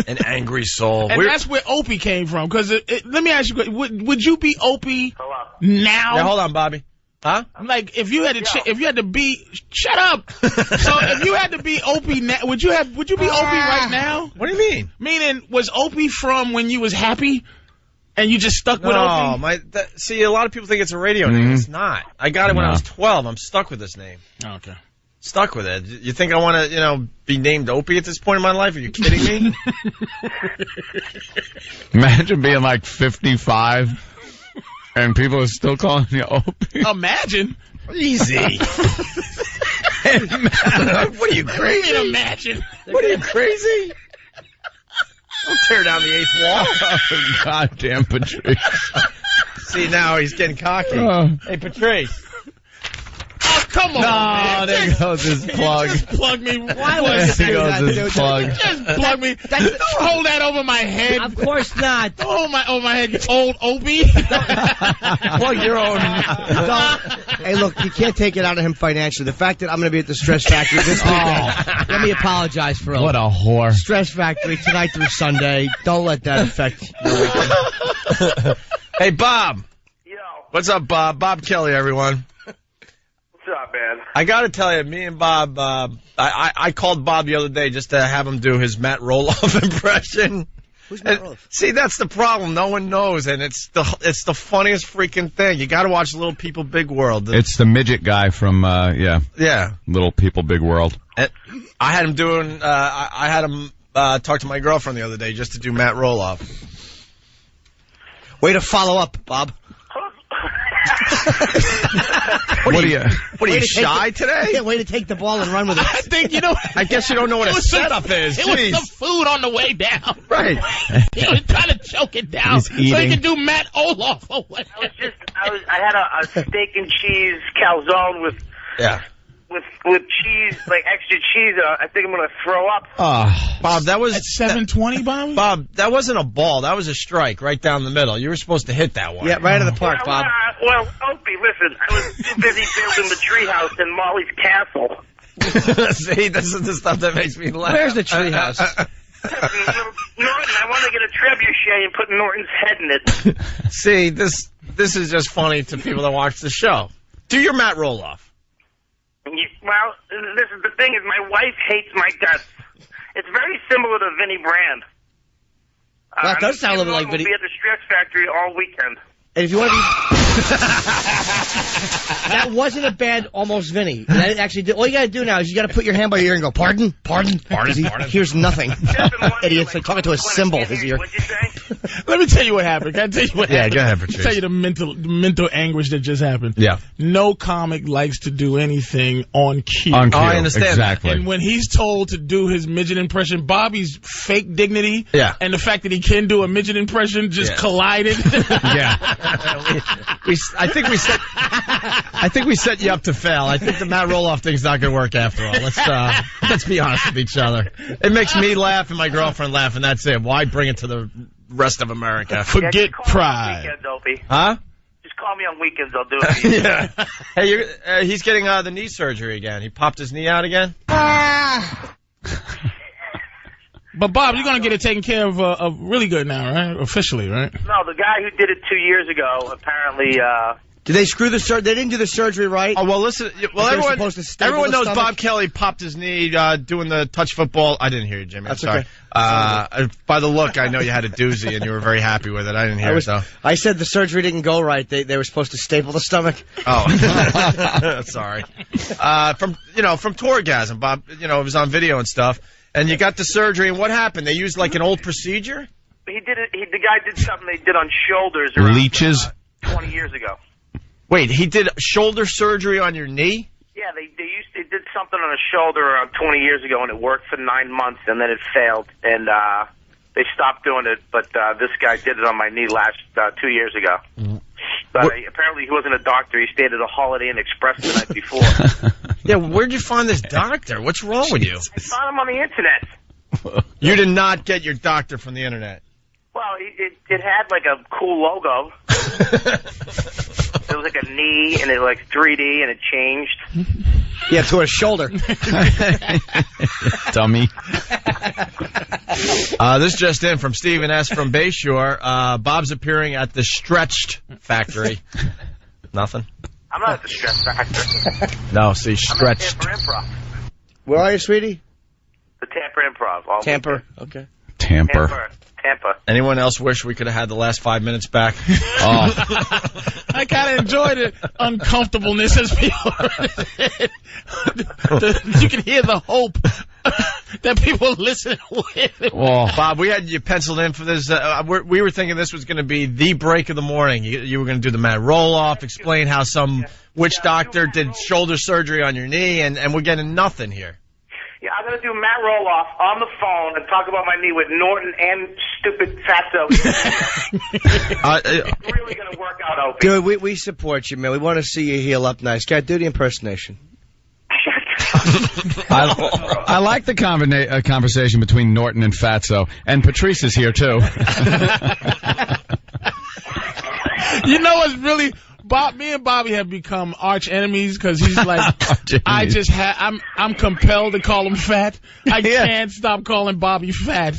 An angry soul. And that's where Opie came from. Because let me ask you, would you be Opie now? Yeah, hold on, Bobby. Huh? I'm like, if you had to be, shut up. So if you had to be Opie now, would you be Opie right now? What do you mean? Meaning, was Opie from when you was happy? And you just stuck with Opie? See, a lot of people think it's a radio name. It's not. I got it when I was 12. I'm stuck with this name. Okay. Stuck with it. You think I want to, be named Opie at this point in my life? Are you kidding me? Imagine being like 55 and people are still calling you Opie. Imagine. Easy. What are you, crazy? Imagine. What are you, crazy? Don't tear down the eighth wall. Oh, goddamn Patrice. See, now he's getting cocky. Hey, Patrice. Oh, come on. No, there goes his plug. Just plug me. Why was there goes his plug. Just plug me. Don't hold that over my head. Of course not. Don't hold over my head, you old Opie. Plug your own. Hey, look, you can't take it out of him financially. The fact that I'm going to be at the Stress Factory this weekend, let me apologize for What a whore. Stress Factory tonight through Sunday. Don't let that affect your weekend. Hey, Bob. Yo. What's up, Bob? Bob Kelly, everyone. What's up, man? I got to tell you, me and Bob, I called Bob the other day just to have him do his Matt Roloff impression. Who's Matt Roloff? See, that's the problem. No one knows, and it's the funniest freaking thing. You got to watch Little People, Big World. It's the midget guy from, Yeah. Little People, Big World. And I had him doing, I had him talk to my girlfriend the other day just to do Matt Roloff. Way to follow up, Bob. What are you shy today? Way to take the ball and run with it. I think, I guess you don't know what a setup is. It was some food on the way down. Right. He was trying to choke it down so he could do Matt Roloff or whatever. I had a steak and cheese calzone with with cheese, like extra cheese. I think I'm gonna throw up. Bob, that was at 7:20, Bob. Bob, that wasn't a ball. That was a strike right down the middle. You were supposed to hit that one. Yeah, right in the park, Bob. Well, Opie, listen, I was too busy building the treehouse in Molly's castle. See, this is the stuff that makes me laugh. Where's the treehouse? Norton, I want to get a trebuchet and put Norton's head in it. See, this is just funny to people that watch the show. Do your Matt Roloff. Well, this is the thing is my wife hates my guts. It's very similar to Vinnie Brand. That does sound a little like Vinnie. We'll be at the Stress Factory all weekend. And if you want to be... That wasn't a bad almost Vinny. That actually did. All you got to do now is you got to put your hand by your ear and go, pardon? He hears nothing. Idiot's like talking to a cymbal, his ear. What'd you say? Let me tell you what happened. Can I tell you what happened? Go ahead, Patrice. Tell you the mental anguish that just happened. Yeah. No comic likes to do anything on cue. On cue. I understand. Exactly. And when he's told to do his midget impression, Bobby's fake dignity and the fact that he can do a midget impression just collided. I think we set you up to fail. I think the Matt Roloff thing's not going to work after all. Let's be honest with each other. It makes me laugh and my girlfriend laugh, and that's it. Why bring it to the rest of America? Forget pride. Weekends, Opie. Huh? Just call me on weekends. I'll do it. Yeah. Hey, he's getting the knee surgery again. He popped his knee out again. But Bob, you're gonna get it taken care of really good now, right? Officially, right? No, the guy who did it 2 years ago apparently. Did they screw the surgery? They didn't do the surgery right. Oh well, listen. Well, everyone knows stomach? Bob Kelly popped his knee doing the touch football. I didn't hear you, Jimmy. That's I'm sorry. okay. By the look, I know you had a doozy and you were very happy with it. I didn't hear it though. I said the surgery didn't go right. They were supposed to staple the stomach. Oh, sorry. From Tourgasm, Bob. It was on video and stuff. And you got the surgery, and what happened? They used like an old procedure? He did it. The guy did something they did on shoulders around, Leeches? 20 years ago. Wait, he did shoulder surgery on your knee? Yeah, they did something on his shoulder around 20 years ago, and it worked for 9 months, and then it failed, and they stopped doing it. But this guy did it on my knee 2 years ago. But apparently he wasn't a doctor. He stayed at a Holiday Inn Express the night before. Yeah, where'd you find this doctor? What's wrong with you? I found him on the internet. You did not get your doctor from the internet. Well, it had like a cool logo. It was like a knee, and it like 3D, and it changed. Yeah, to a shoulder. Dummy. This just in from Stephen S. from Bayshore. Bob's appearing at the Stretched Factory. Nothing? I'm not at the Stress Factory. No, see, Stretched. I'm at Tampa Improv. Where are you, sweetie? The Tampa Improv. Tampa. Okay. Tampa. Anyone else wish we could have had the last 5 minutes back? I kind of enjoyed it. Uncomfortableness as people. You can hear the hope that people listen with. Well, Bob, we had you penciled in for this. We were thinking this was going to be the break of the morning. You were going to do the Matt Roloff, explain how some witch doctor did shoulder surgery on your knee, and we're getting nothing here. Yeah, I'm going to do Matt Roloff on the phone and talk about my knee with Norton and stupid Fatso. It's really going to work out, Opie. Good, we support you, man. We want to see you heal up nice. Guy, do the impersonation. I like the conversation between Norton and Fatso. And Patrice is here, too. You know what's really... me and Bobby have become arch enemies because he's like, I'm compelled to call him fat. I can't stop calling Bobby fat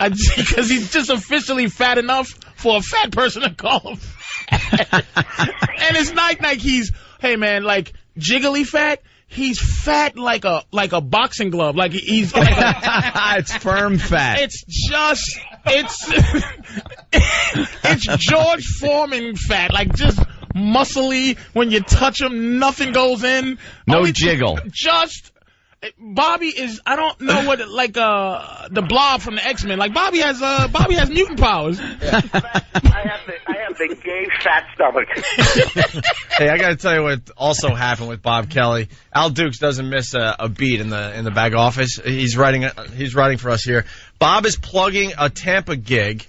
because he's just officially fat enough for a fat person to call him fat. And it's not like he's, hey man, like jiggly fat. He's fat like a boxing glove. Like he's like it's firm fat. It's just it's George Foreman fat. Like just muscly. When you touch him, nothing goes in. No jiggle. Just Bobby is. I don't know what like the Blob from the X-Men. Like Bobby has mutant powers. Yeah. I have the gay fat stomach. Hey, I got to tell you what also happened with Bob Kelly. Al Dukes doesn't miss a beat in the back office. He's writing for us here. Bob is plugging a Tampa gig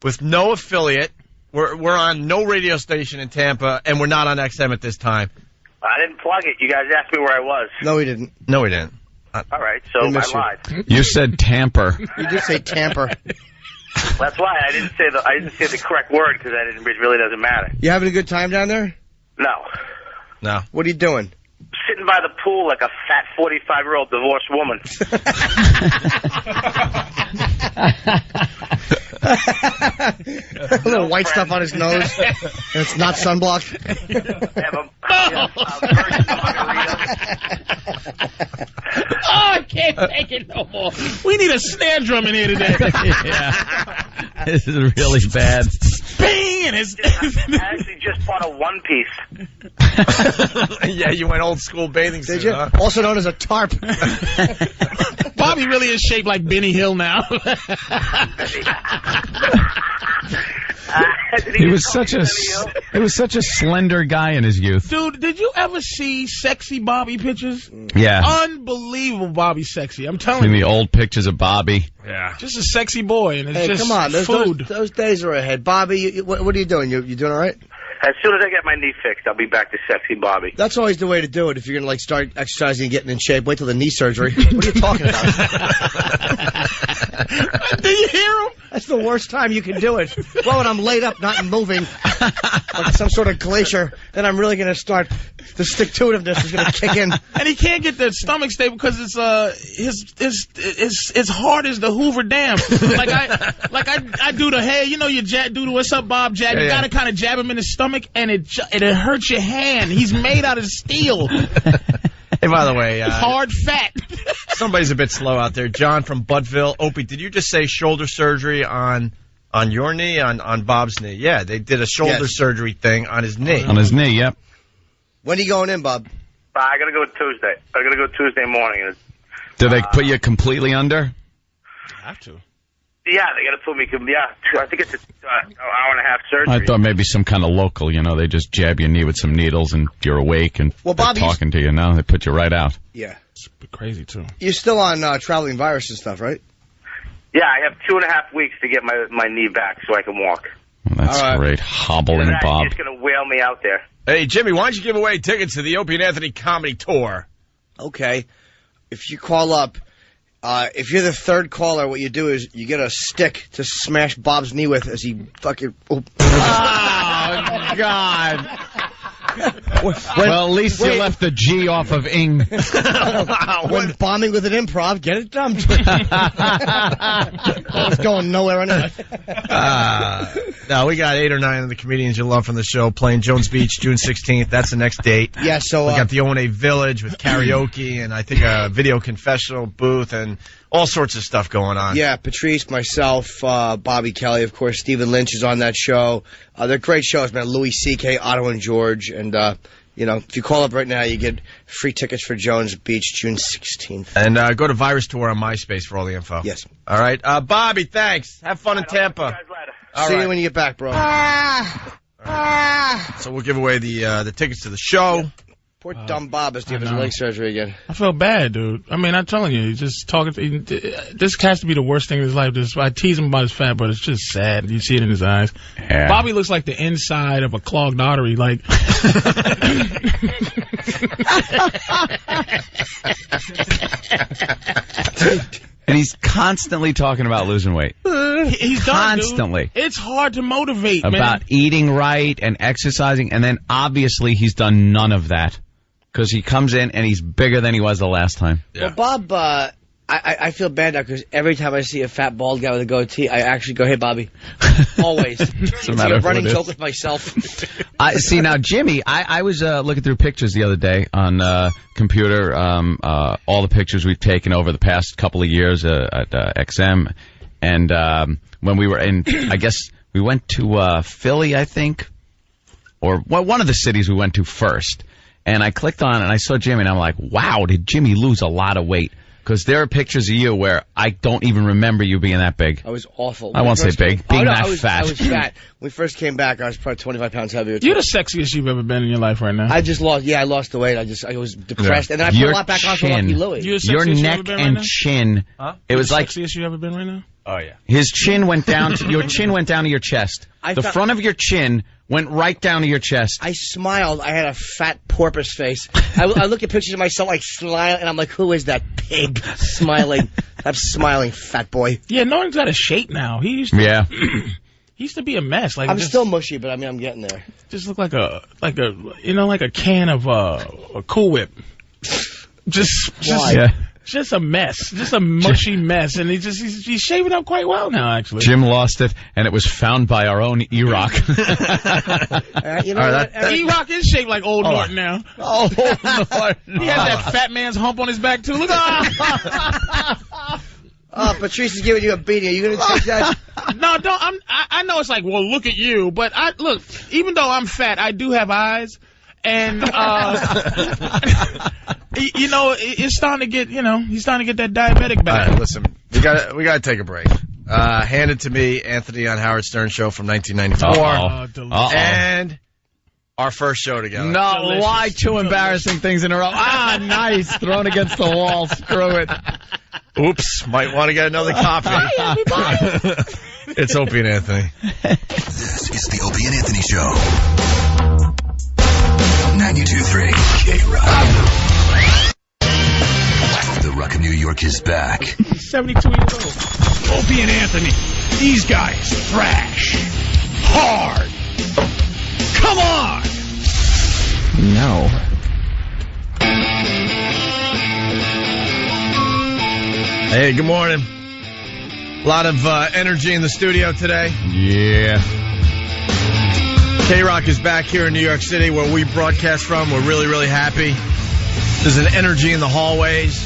with no affiliate. We're on no radio station in Tampa, and we're not on XM at this time. I didn't plug it. You guys asked me where I was. No, we didn't. No, we didn't. All right, so I lied. You said tamper. You did say tamper. That's why I didn't say the correct word because it really doesn't matter. You having a good time down there? No. No. What are you doing? Sitting by the pool like a fat 45-year-old divorced woman. A little white stuff on his nose. And it's not sunblock. I can't take it no more. We need a snare drum in here today. Yeah. This is really bad. Bing! And I actually just bought a one-piece. Yeah, you went old school bathing suit, huh? Also known as a tarp. Bobby really is shaped like Benny Hill now. He was such a slender guy in his youth. Dude, did you ever see sexy Bobby pictures? Yeah. Unbelievable Bobby sexy. I'm telling you. The old pictures of Bobby. Yeah. Just a sexy boy, and it's just come on, food. Those days are ahead. Bobby, what are you doing? You doing all right? As soon as I get my knee fixed, I'll be back to sexy Bobby. That's always the way to do it. If you're going to start exercising and getting in shape, wait till the knee surgery. What are you talking about? Do you hear him? That's the worst time you can do it. Well, when I'm laid up, not moving, like some sort of glacier, then I'm really going to start. The stick-to-itiveness is going to kick in. And he can't get the stomach stable because it's his heart is the Hoover Dam. I do the hey, you do the what's up, Bob jab. You got to kind of jab him in the stomach, and it hurts your hand. He's made out of steel. Hey, by the way, hard fat. Somebody's a bit slow out there. John from Buttville. Opie, did you just say shoulder surgery on your knee, on Bob's knee? Yeah, they did a shoulder surgery thing on his knee. On his knee, yep. When are you going in, Bob? I got to go Tuesday. I got to go Tuesday morning. Did they put you completely under? Have to. Yeah, they got to put me. Yeah, I think it's an hour and a half surgery. I thought maybe some kind of local. They just jab your knee with some needles and you're awake and they're talking to you. Now they put you right out. Yeah, it's crazy too. You're still on traveling virus and stuff, right? Yeah, I have 2.5 weeks to get my knee back so I can walk. Well, that's great. Hobbling Bob. He's going to whale me out there. Hey, Jimmy, why don't you give away tickets to the Opie and Anthony Comedy Tour? Okay. If you call up, if you're the third caller, what you do is you get a stick to smash Bob's knee with as he fucking... Oh, God. Well, at least you left the G off of ing. When bombing with an improv, get it dumped. It's going nowhere anyway. No, we got 8 or 9 of the comedians you love from the show playing Jones Beach, June 16th. That's the next date. Yeah, so... we got the O&A Village with karaoke and I think a video confessional booth and all sorts of stuff going on. Yeah, Patrice, myself, Bobby Kelly, of course. Stephen Lynch is on that show. They're great shows, man. Louis C.K., Otto and George. And, if you call up right now, you get free tickets for Jones Beach, June 16th. And go to Virus Tour on MySpace for all the info. Yes. All right. Bobby, thanks. Have fun in Tampa. See you when you get back, bro. So we'll give away the tickets to the show. Poor dumb Bob has to have his leg surgery again. I feel bad, dude. I mean, I'm telling you, he's just talking. This has to be the worst thing in his life. I tease him about his fat, but it's just sad. You see it in his eyes. Yeah. Bobby looks like the inside of a clogged artery. Like. And he's constantly talking about losing weight. He's constantly. Done, dude. It's hard to motivate, about eating right and exercising, and then obviously he's done none of that because he comes in and he's bigger than he was the last time. Yeah. Well, Bob, I feel bad now because every time I see a fat bald guy with a goatee, I actually go, "Hey, Bobby," always. It's like a running joke with myself. See now, Jimmy, I was looking through pictures the other day on computer, all the pictures we've taken over the past couple of years at XM, and when we were in, I guess we went to Philly, I think, or one of the cities we went to first, and I clicked on it and I saw Jimmy, and I'm like, wow, did Jimmy lose a lot of weight? Because there are pictures of you where I don't even remember you being that big. I was awful. I won't say big. Being that fat. I was fat. When we first came back, I was probably 25 pounds heavier. You're the sexiest you've ever been in your life right now. I just lost. Yeah, I lost the weight. I was depressed, and then I put a lot back on for Lucky Louie. Your neck and chin. Huh? It was the like sexiest you ever been right now. Oh, yeah. His chin went down to your chin went down to your chest. The front of your chin went right down to your chest. I smiled. I had a fat porpoise face. I look at pictures of myself like smiling, and I'm like, who is that pig smiling? I'm smiling, fat boy. Yeah, Norton's got a shape now. He used to, he used to be a mess. Like I'm still mushy, but I mean, I'm getting there. Just look like a can of a Cool Whip. Just a mess, just a mushy mess, and he's shaving up quite well now. Actually, Jim lost it, and it was found by our own E-Rock. You know what? E-Rock is shaped like old Norton now. Oh, Norton. He has that fat man's hump on his back too. Look at Patrice is giving you a beating. Are you going to take that? No, don't. I know it's like, well, look at you, but look. Even though I'm fat, I do have eyes, and you know, it's starting to get. You know, he's starting to get that diabetic back. All right, listen, we gotta take a break. Hand It to Me, Anthony on Howard Stern show from 1994, and our first show together. No, Delicious. why two embarrassing things in a row? Nice, thrown against the wall. Screw it. Oops, might want to get another copy. It's Opie and Anthony. This is the Opie and Anthony Show. 92.3 K-Rock. The Rock of New York is back. He's 72 years old. Opie and Anthony, these guys thrash hard. Come on! No. Hey, good morning. A lot of energy in the studio today. Yeah. K-Rock is back here in New York City where we broadcast from. We're really, really happy. There's an energy in the hallways.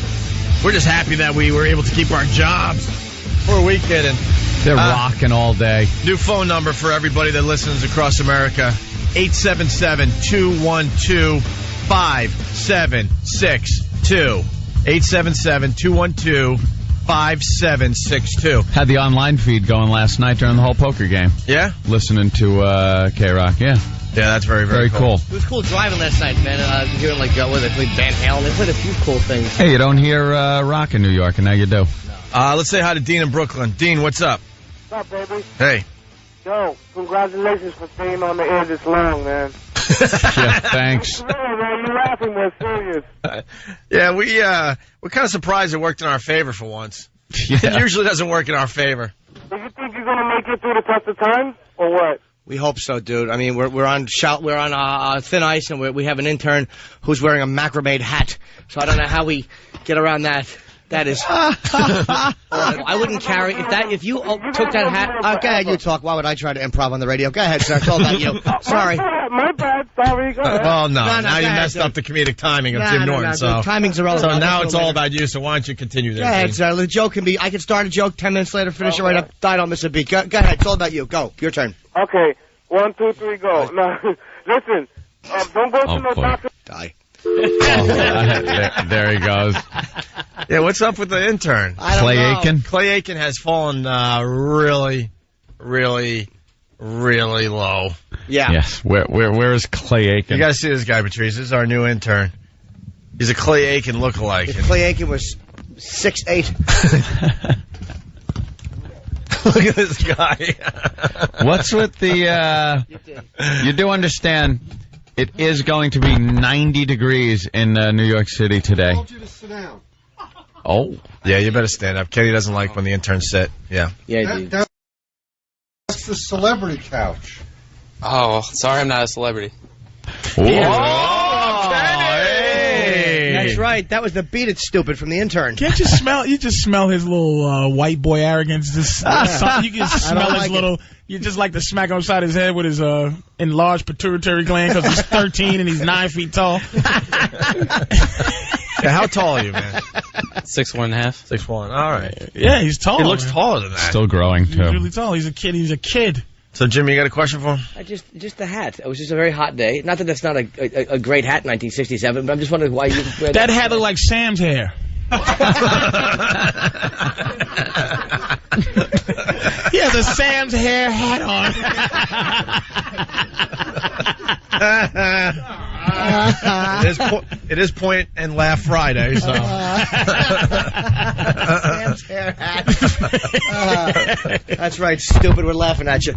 We're just happy that we were able to keep our jobs for a week, kid. And they're rocking all day. New phone number for everybody that listens across America, 877-212-5762. 877-212-5762. Had the online feed going last night during the whole poker game. Yeah? Listening to K-Rock, yeah. Yeah, that's very, very cool. It was cool driving last night, man. Hearing like they played Van Halen. They played a few cool things. Hey, you don't hear rock in New York, and now you do. Let's say hi to Dean in Brooklyn. Dean, what's up? What's up, baby? Hey. Yo, congratulations for staying on the air this long, man. Yeah, thanks. Man, you're laughing, we're serious. Yeah, we're kind of surprised it worked in our favor for once. Yeah. It usually doesn't work in our favor. Do you think you're gonna make it through the test of time, or what? We hope so, dude. I mean, we're on thin ice, and we have an intern who's wearing a macrame hat. So I don't know how we get around that. That is. I wouldn't carry if you took that hat. Go ahead, you talk. Why would I try to improv on the radio? Go ahead, sir. It's all about you. Sorry. My bad. Sorry. Go ahead. Well, no. Now you ahead, messed up the comedic timing of Jim Norton. So timing's irrelevant. So now it's all about you. So why don't you continue there? Go ahead, sir. The joke can be. I can start a joke 10 minutes later, finish it right up. I don't miss a beat. Go ahead. It's all about you. Go. Your turn. Okay. 1, 2, 3, go. Now, listen. Don't go to no doctor. Die. There he goes. Yeah, what's up with the intern? Clay Aiken? Clay Aiken has fallen really, really, really low. Yeah. Yes. Where is Clay Aiken? You got to see this guy, Patrice. This is our new intern. He's a Clay Aiken lookalike. If Clay Aiken was 6'8". Look at this guy. What's with the... You do understand... It is going to be 90 degrees in New York City today. I told you to sit down. Oh. Yeah, you better stand up. Kenny doesn't like when the interns sit. Yeah. Yeah, that's the celebrity couch. Oh, sorry I'm not a celebrity. Oh, Kenny! That's right. That was the Beat It Stupid from the intern. Can't you smell? You just smell his little white boy arrogance. Just you can smell his little. You just like to smack him upside his head with his enlarged pituitary gland because he's 13 and he's 9 feet tall. Yeah, how tall are you, man? 6'1.5". 6'1". All right. Yeah, he's tall. He looks taller than that. Still growing too. He's really tall. He's a kid. He's a kid. So, Jimmy, you got a question for him? Just the hat. It was just a very hot day. Not that that's not a great hat in 1967, but I'm just wondering why you wear that hat looked like Sam's hair. He has a Sam's hair hat on. It is point and laugh Friday, so. Sam's hair hat. That's right, stupid. We're laughing at you.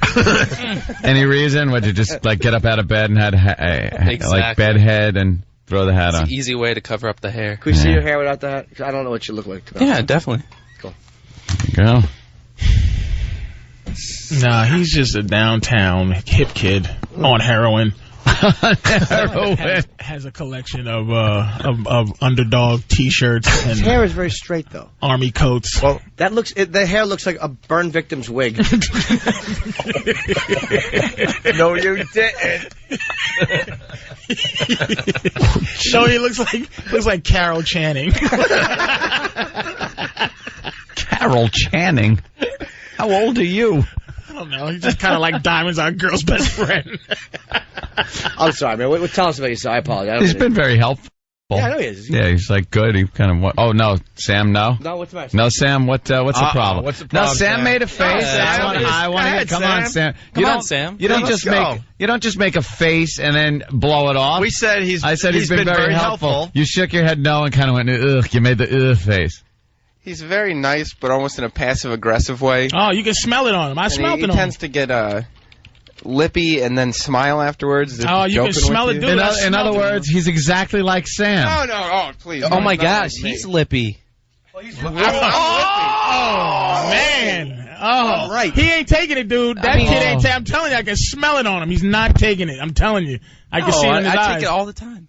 Any reason? Would you just like get up out of bed and had like Exactly. bed head and throw the hat It's on? an easy way to cover up the hair. Can we see your hair without the hat? I don't know what you look like. Yeah, definitely. Cool. Go. Nah, he's just a downtown hip kid on heroin. Has a collection of underdog T-shirts and His hair is very straight, though. army coats. Well, That looks. The hair looks like a burn victim's wig. no, you didn't. So he looks like Carol Channing. Carol Channing. How old are you? I don't know. He's just kind of like Diamond's our girl's best friend. I'm sorry, man. Tell us about yourself. I apologize. He's been very helpful. Yeah, I know he is. Yeah, he's like good. He kind of. Oh no, Sam, no. No, what's the matter? No, Sam. What's the problem? What's the No, problem, Sam Sam? made a face. I want to. Come on, Sam. Come on, Sam. You don't Let's just go. make. You don't just make a face and then blow it off. We said I said he's been very helpful. You shook your head no and kind of went ugh. You made the ugh face. He's very nice, but almost in a passive-aggressive way. Oh, you can smell it on him. I smelled it on He him. tends to get lippy and then smile afterwards. Oh, you can smell it, dude. In other words, he's exactly like Sam. No, oh, please. Oh my Not gosh, like me. he's lippy. Oh, man. Oh, right. He ain't taking it, dude. That kid ain't taking it. I'm telling you, I can smell it on him. He's not taking it. I'm telling you. I can see it in his I eyes. take it all the time.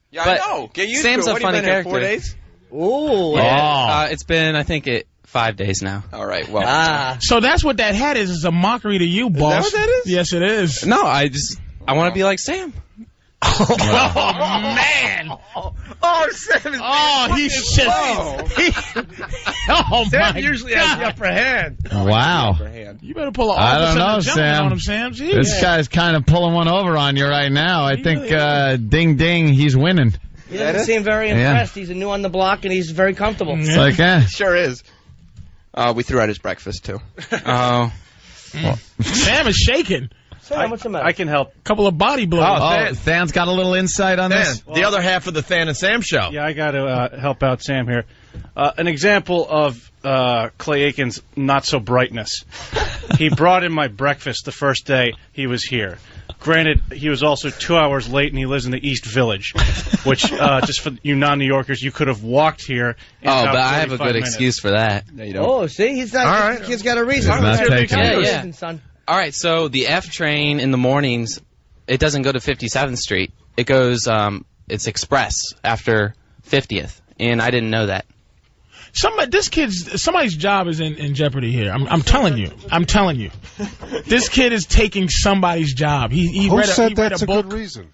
Yeah, But I know. Get used Sam's to it. a What, funny you been here, character. 4 days? Ooh. Yeah. It's been, I think, 5 days now. All right, well. So that's what that hat is a mockery to you, boss. that what that is? Yes, it is. No, I want to be like Sam. Oh, man. Oh, Sam is He's just... Oh, Sam my usually God. has the upper hand. Wow. You better pull an I don't officer know, and a gentleman Sam. on him, Sam. Jeez. This guy's kind of pulling one over on you right now. I think ding ding, he's winning. He doesn't seem very impressed. He's a new on the block, and he's very comfortable. It's like, Sure is. We threw out his breakfast, too. Oh. Sam is shaking. Sam, what's the matter? I can help. Couple of body blows. Oh, Than's got a little insight on this. The other half of the Than and Sam show. Yeah, I got to help out Sam here. An example of Clay Aiken's not-so-brightness. He brought in my breakfast the first day he was here. Granted, he was also 2 hours late, and he lives in the East Village, which, just for you non-New Yorkers, you could have walked here in Oh, about but I have a 45 good minutes. excuse for that. No, you don't. Oh, see? He's not. All right. He's got a reason. He's not taking it. Yeah. Son. All right, so the F train in the mornings, it doesn't go to 57th Street. It goes, it's express after 50th, and I didn't know that. Somebody's job is in jeopardy here. I'm telling you. I'm telling you. This kid is taking somebody's job. He Who read said he read that's a a book. good reason?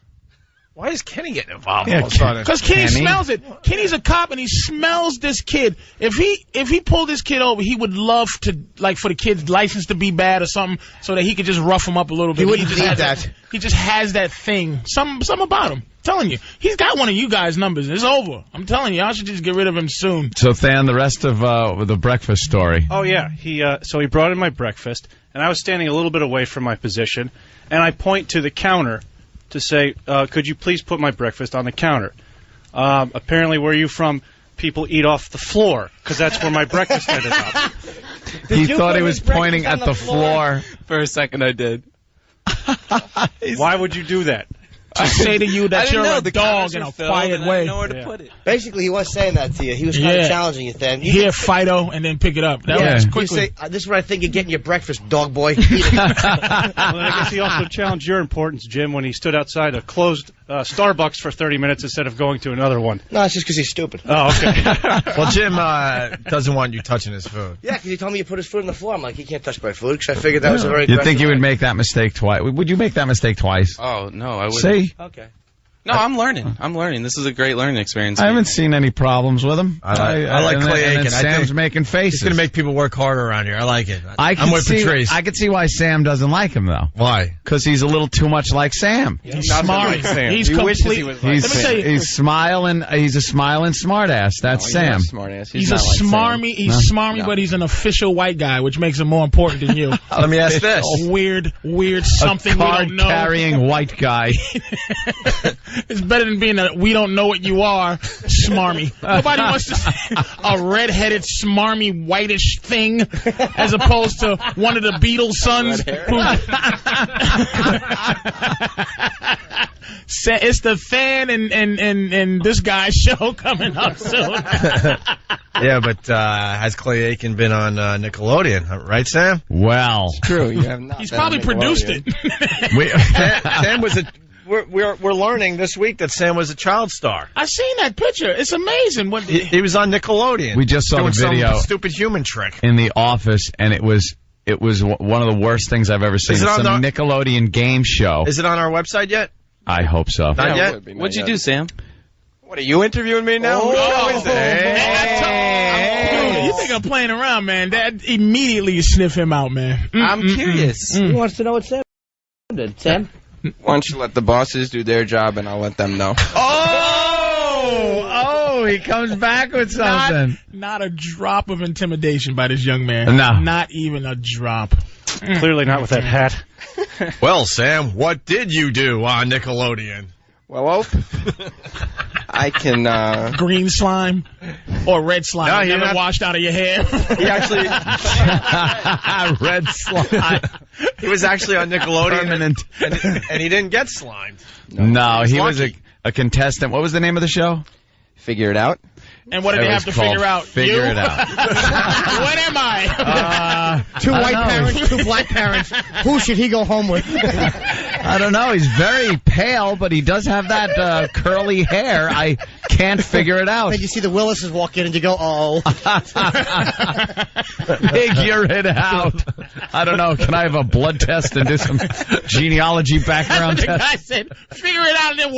Why is Kenny getting involved Yeah, all of a sudden? Because Kenny Kenny? smells it. Kenny's a cop and he smells this kid. If he pulled this kid over, he would love to, like, for the kid's license to be bad or something, so that he could just rough him up a little bit. He wouldn't just need has that. He just has that thing. Something about him. I'm telling you. He's got one of you guys' numbers. It's over. I'm telling you. I should just get rid of him soon. So, Than, the rest of the breakfast story. Oh, yeah. So he brought in my breakfast, and I was standing a little bit away from my position, and I point to the counter to say, could you please put my breakfast on the counter? Apparently, where you from, people eat off the floor, because that's where my breakfast ended up. He thought he was pointing at the floor. For a second, I did. Why would you do that? To say to you I that didn't you're know a the dog counters in were a filled quiet and I way. didn't know where to put it. Basically, he was saying that to you. He was kind of challenging you, Than. Hear Fido and then pick it up. That was You quickly. say, this is what I think you're getting your breakfast, dog boy. Well, I guess he also challenged your importance, Jim, when he stood outside a closed Starbucks for 30 minutes instead of going to another one. No, it's just because he's stupid. Oh, okay. Well, Jim doesn't want you touching his food. Yeah, because he told me you put his food on the floor. I'm like, he can't touch my food, because I figured that was a very You'd think aggressive you would thing. make that mistake twice. Would you make that mistake twice? Oh, no, I wouldn't. See? Okay. No, I'm learning. This is a great learning experience. I haven't seen any problems with him. I like Clay Aiken. Sam's making faces. He's going to make people work harder around here. I like it. I'm with Patrice. I can see why Sam doesn't like him, though. Why? Because he's a little too much like Sam. He's smart. He's He wishes complete. he was like He's, Let me tell you. he's smiling. He's a smiling smartass. That's Sam. Smart-ass. He's a not like Sam. smarmy. He's smarmy, but he's an official white guy, which makes him more important than you. Let me ask this. A weird something A we don't know. card-carrying white guy. It's better than being a we don't know what you are smarmy. Nobody wants to see a redheaded, smarmy, whitish thing as opposed to one of the Beatles' sons. It's the Fan and this guy's show coming up soon. Yeah, but has Clay Aiken been on Nickelodeon, right, Sam? Well, It's true. You have not. He's been probably on produced Nickelodeon. it. Sam was a. We're learning this week that Sam was a child star. I seen that picture. It's amazing. What He was on Nickelodeon. we just saw doing the video some stupid human trick. in the office, and it was one of the worst things I've ever seen. Is it It's on some the- Nickelodeon game show. Is it on our website yet? I hope so. Not yet. What'd you do, Sam? What, are you interviewing me now? Whose show is it? You think I'm playing around, man? That immediately you sniff him out, man. I'm curious. He wants to know what Sam did. Sam? Why don't you let the bosses do their job and I'll let them know. Oh, he comes back with something. Not a drop of intimidation by this young man. No. Not even a drop. Clearly not with that hat. Well, Sam, what did you do on Nickelodeon? Well, Ope, I can, Green slime or red slime No, he never didn't have- washed out of your hair. He actually, Red slime. he was actually on Nickelodeon, Permanent. and he didn't get slimed. No, he was lucky. a contestant. What was the name of the show? figure it out. And what did It they was have to called figure out? Figure You? It Out. What am I? Two I white don't know. parents, two black parents. Who should he go home with? I don't know. He's very pale, but he does have that curly hair. I can't figure it out. Then you see the Willises walk in and you go, oh. Figure it out. I don't know. Can I have a blood test and do some genealogy background The test? guy said, figure it out, and then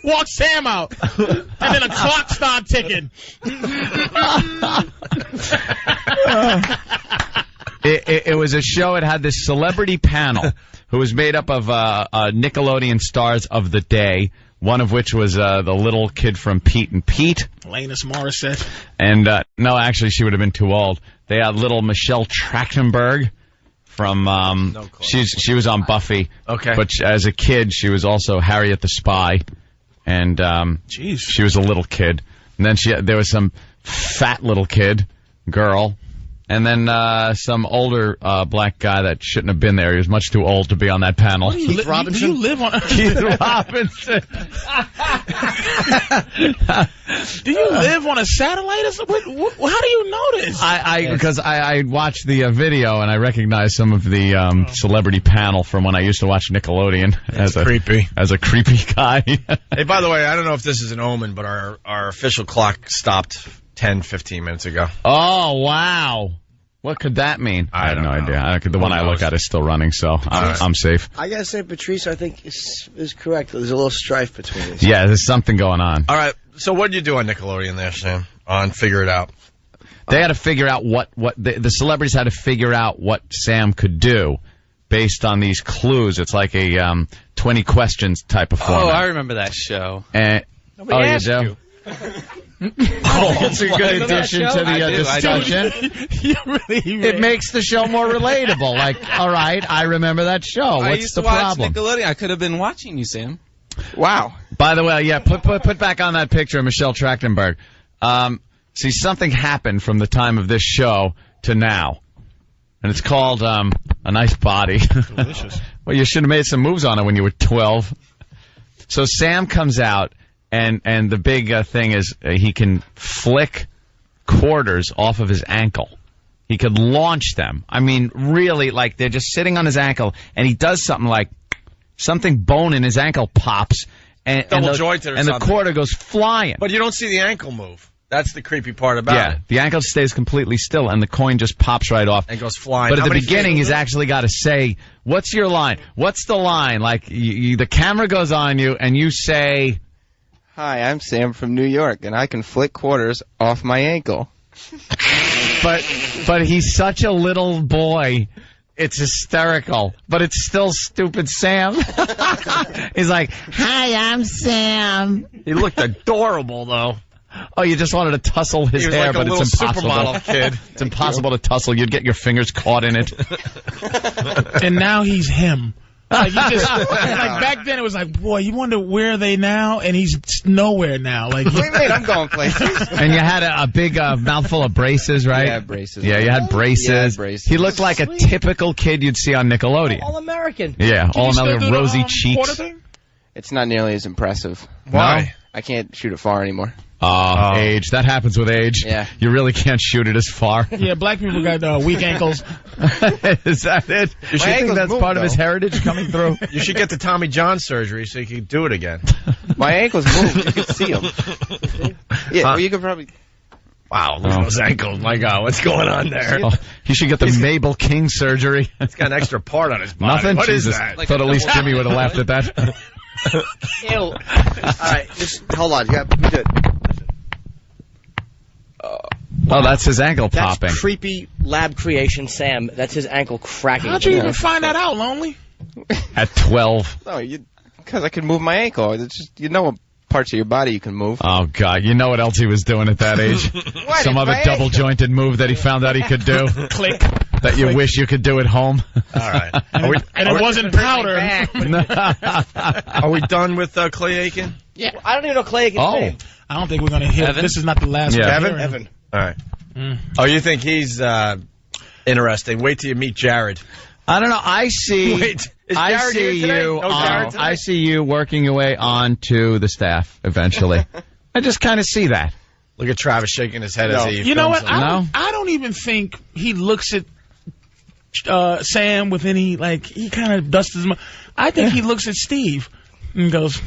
walk Sam out. And then a clock started ticking. It was a show. It had this celebrity panel who was made up of Nickelodeon stars of the day, one of which was the little kid from Pete and Pete. Alanis Morissette. And no, actually, she would have been too old. They had little Michelle Trachtenberg from she was on Buffy. Okay. But as a kid, she was also Harriet the Spy, and Jeez. she was a little kid. And then there was some fat little girl, and then some older black guy that shouldn't have been there. He was much too old to be on that panel. Keith Robinson? Do you live on Keith Robinson. Do you live on a satellite or something? How do you know this? Because I watched the video and I recognized some of the celebrity panel from when I used to watch Nickelodeon as a creepy guy. Hey, by the way, I don't know if this is an omen, but our official clock stopped 10, 15 minutes ago. Oh, wow. What could that mean? I have no idea. The one I look at is still running, so I'm safe. I gotta say, Patrice, I think is correct. There's a little strife between these. Yeah, there's something going on. All right, so what did you do on Nickelodeon there, Sam? On Figure It Out. They had to figure out what the celebrities had to figure out what Sam could do based on these clues. It's like a 20 questions type of format. Oh, I remember that show. And, Nobody asked you do? you. It's a good addition to the discussion. It makes the show more relatable. Like, all right, I remember that show. I What's used the to watch problem? Nickelodeon. I could have been watching you, Sam. Wow. By the way, yeah, put back on that picture of Michelle Trachtenberg. See, something happened from the time of this show to now, and it's called a nice body. Delicious. Well, you should have made some moves on it when you were 12. So Sam comes out, and the big thing is he can flick quarters off of his ankle. He could launch them. I mean, really, like they're just sitting on his ankle, and he does something like something bone in his ankle pops, and Double jointed or and something. the quarter goes flying. But you don't see the ankle move. That's the creepy part about Yeah, it. the ankle stays completely still, and the coin just pops right off. And goes flying. But How at the many beginning, feet? he's actually got to say, what's your line? What's the line? Like, the camera goes on you, and you say... Hi, I'm Sam from New York, and I can flick quarters off my ankle. But he's such a little boy. It's hysterical. But it's still stupid Sam. He's like, hi, I'm Sam. He looked adorable, though. Oh, you just wanted to tussle his He was hair, like a but it's little impossible. supermodel kid. It's impossible to tussle. You'd get your fingers caught in it. And now he's him. Like, back then it was like, boy, you wonder where are they now? And he's nowhere now. Like, What do you mean? I'm going places. And you had a big mouthful of braces, right? Yeah, braces. Yeah, you had braces. Yeah, braces. He looked like a typical kid you'd see on Nickelodeon. All American. Yeah, all you still American, do the, rosy quarter cheeks. thing? It's not nearly as impressive. Why? I can't shoot it far anymore. Age. That happens with age. Yeah. You really can't shoot it as far. Yeah, black people got weak ankles. Is that it? You should think that's part of his heritage coming through. You should get the Tommy John surgery so you can do it again. My ankles move. You can see them. Yeah, well, you could probably... Wow, look at those ankles. My God, what's going on there? Oh, you should get the Mabel King surgery. It's got an extra part on his body. Nothing? What is Jesus. that? Thought at least Jimmy would have laughed at that. Ew. All right, just hold on. Yeah, do it. Oh, that's his ankle That's popping. creepy lab creation, Sam. That's his ankle cracking. How'd you even find that out, Lonely? At 12. No, because I can move my ankle. It's just, what parts of your body you can move. Oh, God. You know what else he was doing at that age? Some other double-jointed move that he found out he could do. Click. That you wish you could do at home. All right. And it wasn't powder. Are we done with Clay Aiken? Yeah. I don't even know Clay Aiken's name. I don't think we're going to hit. This is not the last one. Evan? All right. Oh, you think he's interesting? Wait till you meet Jared. I don't know. I see. Wait, is Jared I see here today? you. No Jared today? I see you working your way onto the staff eventually. I just kind of see that. Look at Travis shaking his head as he. You know what? No? I don't even think he looks at Sam with any he kind of dusts his. I think he looks at Steve and goes,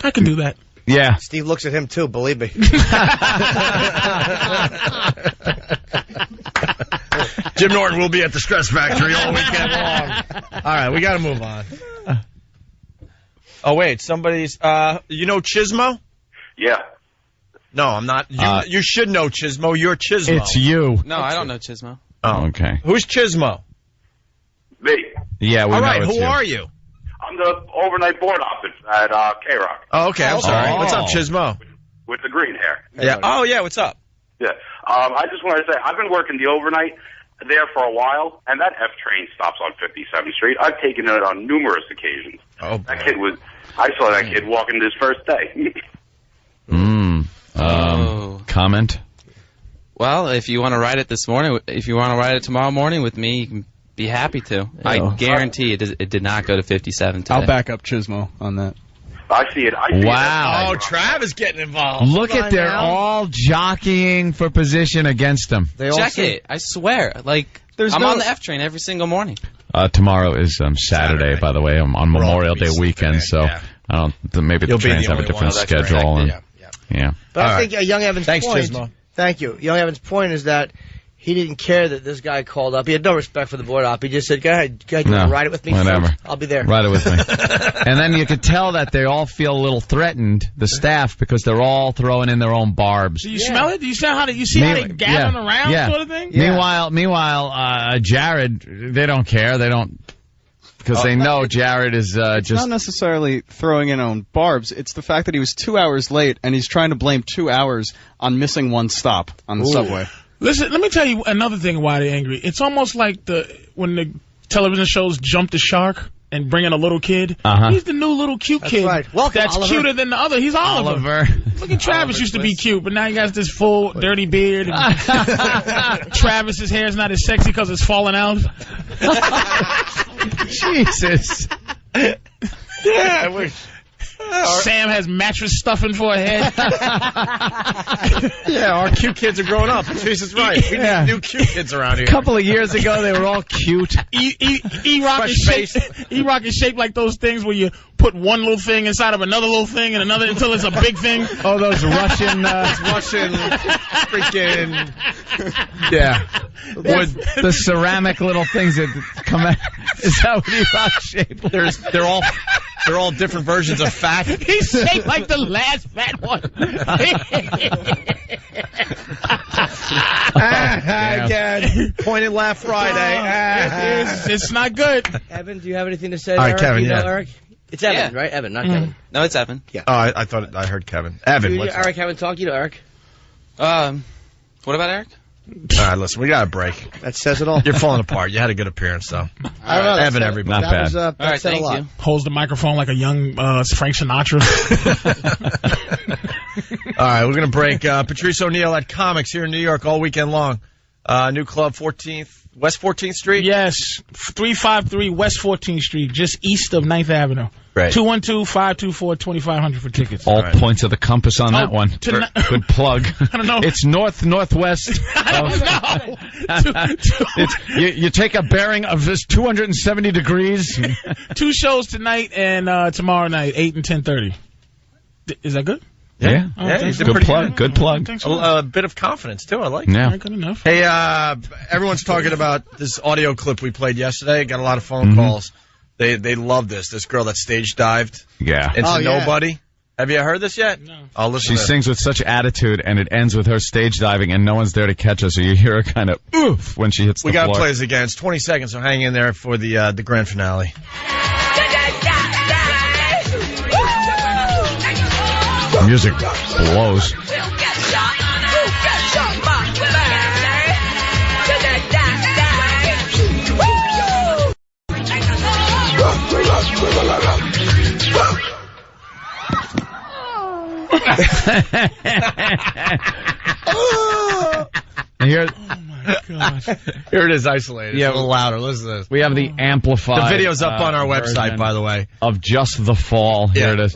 "I can do that." Yeah. Steve looks at him too. Believe me. Jim Norton will be at the Stress Factory all weekend long. All right, we got to move on. Oh wait, somebody's. You know Chismo? Yeah. No, I'm not. You should know Chismo. You're Chismo. It's you. No, I don't know Chismo. Oh, okay. Who's Chismo? Me. Yeah, we all know right, it's who you. are you? I'm the overnight board office at K-Rock. Oh, okay. I'm sorry. What's up, Chismo? With the green hair. Yeah. Oh, yeah. What's up? Yeah. I just wanted to say, I've been working the overnight there for a while, and that F train stops on 57th Street. I've taken it on numerous occasions. Oh, that kid was. I saw that kid walking his first day. Comment? Well, if you want to ride it this morning, if you want to ride it tomorrow morning with me, you can be happy to. I guarantee it did not go to 57 today. I'll back up Chismo on that. I see it. Wow. Oh, Trav is getting involved. Look at they're all jockeying for position against him. Check it. I swear. I'm on the F train every single morning. Tomorrow is Saturday, by the way, on Memorial Day weekend, so I don't. Maybe the trains have a different schedule. Yeah. But I think Young Evan's Thanks, point. Chismo. Thank you. Young Evan's point is that he didn't care that this guy called up. He had no respect for the board op. He just said, "Go ahead, you No, ride it with me. whatever. Folks? I'll be there. Ride it with me." And then you could tell that they all feel a little threatened, the staff, because they're all throwing in their own barbs. Do you smell it? Do you smell how they gathering around sort of thing? Yeah. Meanwhile, Jared, they don't care. They don't. Because they know Jared is It's not necessarily throwing in on barbs. It's the fact that he was 2 hours late, and he's trying to blame 2 hours on missing one stop on the subway. Listen, let me tell you another thing why they're angry. It's almost like when the television shows Jump the Shark and bring in a little kid. He's the new little cute kid. Right. Welcome, that's Oliver. cuter than the other. He's Oliver. Look at Travis used to be cute, but now he got this full dirty beard. And Travis's hair is not as sexy because it's falling out. Jesus. Yeah, I wish. Sam has mattress stuffing for a head. Yeah, our cute kids are growing up. Patrice is right. We need new cute kids around here. A couple of years ago, they were all cute. E-Rock is shaped like those things where you put one little thing inside of another little thing and another until it's a big thing. Oh, those Russian freaking... Yeah. The ceramic little things that come out. Is that what E-Rock shaped? They're all different versions of fat. He's shaped like the last fat one. Again, point and laugh Friday. It's not good. Evan, do you have anything to say? All right, Eric? Kevin. You know Yeah. Eric? It's Evan, right? Evan, not Kevin. No, it's Evan. Yeah. Oh, I thought I heard Kevin. Evan, You, what's Eric haven't talked. You know Eric. What about Eric? All right, listen, we got a break. That says it all. You're falling apart. You had a good appearance, though. I don't know. Evan, everybody. Not bad. That All right, said a thank lot. you. Holds the microphone like a young Frank Sinatra. All right, we're going to break. Patrice O'Neill at Comics here in New York all weekend long. New club, 14th, West 14th Street? Yes, 353 West 14th Street, just east of 9th Avenue. Great. 212-524-2500 for tickets. All points of the compass on that one. Good plug. I don't know. It's northwest. You take a bearing of this 270 degrees. 2 shows tonight and tomorrow night, 8 and 10:30. Is that good? Yeah. He's a Good pretty plug. Good plug. A bit of confidence, too. I like it. Yeah. All right, good enough. Hey, everyone's talking about this audio clip we played yesterday. Got a lot of phone calls. They love this. This girl that stage dived Yeah. into nobody. Have you heard this yet? No. I'll listen She to this. sings with such attitude, and it ends with her stage diving, and no one's there to catch her, so you hear her kind of oof when she hits the We got to floor. play this again. It's 20 seconds, so hang in there for the grand finale. The music blows. Here, Here it is, isolated. Yeah, It's a little louder. Listen to this. we have the amplified. The video's up on our website, version by the way. Of just the fall. Here it is.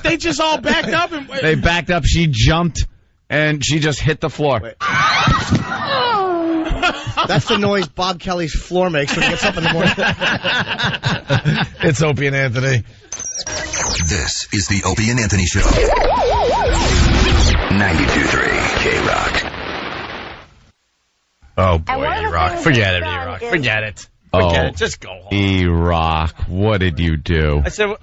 They just all backed up and They backed up. She jumped, and she just hit the floor. That's the noise Bob Kelly's floor makes when he gets up in the morning. It's Opie and Anthony. This is the Opie and Anthony Show. 92.3 K-Rock. Oh, boy, E-Rock. Forget it, E-Rock. Forget it. Forget it. Just go home. E-Rock, what did you do? I said,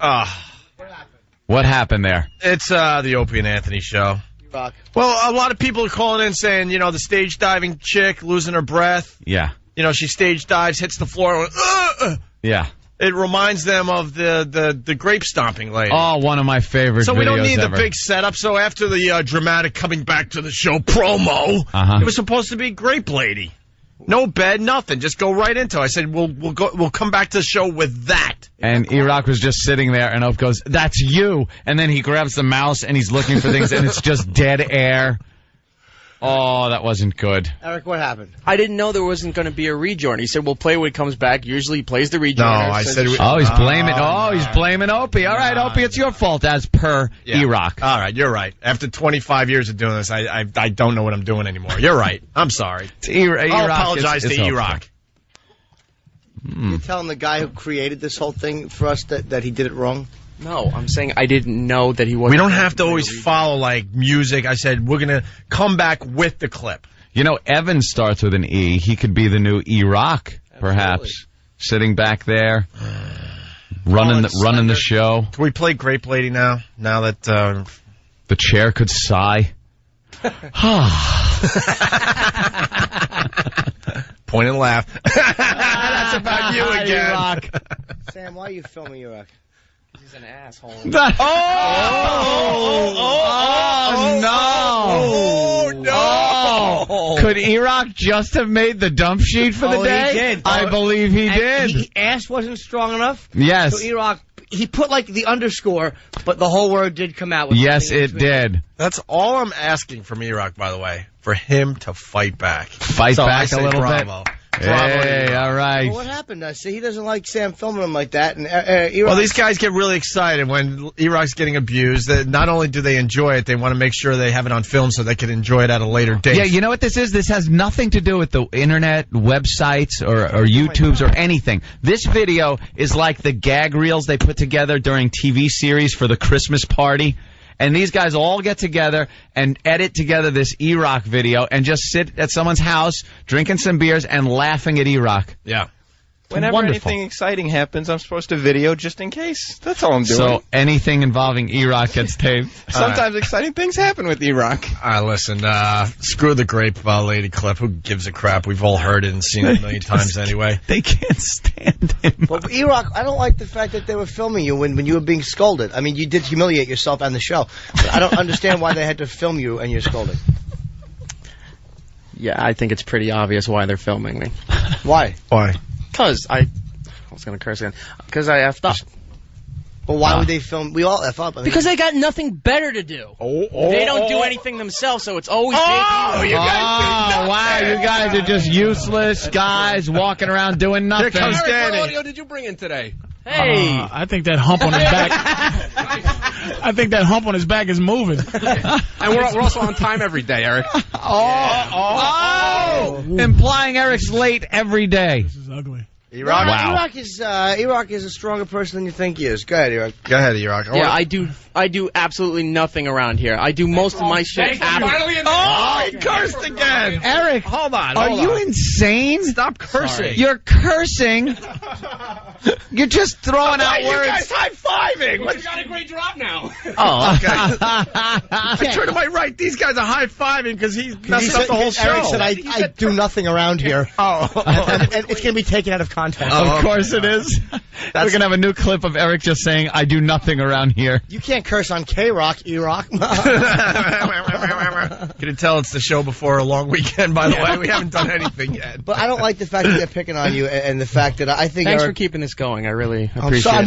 What happened there? it's the Opie and Anthony Show. Rock. Well, a lot of people are calling in saying, the stage diving chick losing her breath. Yeah. She stage dives, hits the floor. Yeah. It reminds them of the grape stomping lady. Oh, one of my favorite So videos we don't need ever. the big setup. So after the dramatic coming back to the show promo, it was supposed to be grape lady. No bed, nothing. Just go right into it. I said we'll come back to the show with that. And E-Rock was just sitting there, and Ope goes, "That's you." And then he grabs the mouse, and he's looking for things, and it's just dead air. Oh, that wasn't good. Eric, what happened? I didn't know there wasn't going to be a rejoin. He said, we'll play when he comes back. Usually he plays the rejoin. He's blaming. He's blaming Opie. All right, Opie, it's your fault as per E-Rock. All right, you're right. After 25 years of doing this, I don't know what I'm doing anymore. You're right. I'm sorry. E-Rock, I'll apologize it's to E-Rock. You're telling the guy who created this whole thing for us that he did it wrong? No, I'm saying I didn't know that he wasn't. We don't have to always follow like music. I said we're gonna come back with the clip. Evan starts with an E. He could be the new E-Rock, perhaps, sitting back there, running the show. Can we play Grape Lady now? Now that the chair could sigh. Point and laugh. That's about you again. E-Rock. Sam, why are you filming E-Rock? He's an asshole. No! Could E-Rock just have made the dump sheet for the day? He did. I believe he did. Ass wasn't strong enough. Yes. So E-Rock, he put like the underscore, but the whole word did come out. Yes, it did. That's all I'm asking from E-Rock, by the way, for him to fight back. Fight so back I say a little bravo. bit. Bravo, Hey, E-Rock. all right. Well, what happened? See, he doesn't like Sam filming him like that. And E-Rock, Well, these guys get really excited when E-Rock's getting abused. That not only do they enjoy it, they want to make sure they have it on film so they can enjoy it at a later date. Yeah, you know what this is? This has nothing to do with the internet, websites, or YouTubes or anything. This video is like the gag reels they put together during TV series for the Christmas party. And these guys all get together and edit together this E-Rock video and just sit at someone's house drinking some beers and laughing at E-Rock. Yeah. Whenever Wonderful. anything exciting happens, I'm supposed to video just in case. That's all I'm doing. So anything involving E-Rock gets taped? Sometimes exciting things happen with E-Rock. All right, listen, screw the grape lady clip. Who gives a crap? We've all heard it and seen it a million times anyway. They can't stand him. Well, E-Rock, I don't like the fact that they were filming you when you were being scolded. I mean, you did humiliate yourself and the show. But I don't understand why they had to film you and you're scolding. Yeah, I think it's pretty obvious why they're filming me. Why? Why? Because I was going to curse again. Because I effed up. Well, why would they film? We all F up. I mean, Because they got nothing better to do. They don't do anything themselves, so it's always you guys wow, you guys are just useless guys walking around doing nothing. Here comes Danny. What audio did you bring in today? Hey! I think that hump on his back. I think that hump on his back is moving. And we're also on time every day, Eric. Implying Eric's late every day. This is ugly. E-Rock? Wow. E-Rock is a stronger person than you think he is. Go ahead, E-Rock. Go ahead, E-Rock. Yeah, I do absolutely nothing around here. I do most of my shit after. He cursed again. Eric, hold on. are you insane? Stop cursing. You're cursing. You're just throwing out You words. guys high-fiving. You got a great drop now. Oh, okay. I turn to my right. These guys are high-fiving because he's messing up the whole show. Eric said, I do nothing around here. Oh. and it's going to be taken out of context. Of course it is. We're going to have a new clip of Eric just saying, I do nothing around here. You can't curse on K-Rock, E-Rock. Can you tell it's the show before a long weekend, by the way? We haven't done anything yet. But I don't like the fact that they're picking on you and the fact that I think Thanks Eric... for keeping this going. I really I'm appreciate sorry. it.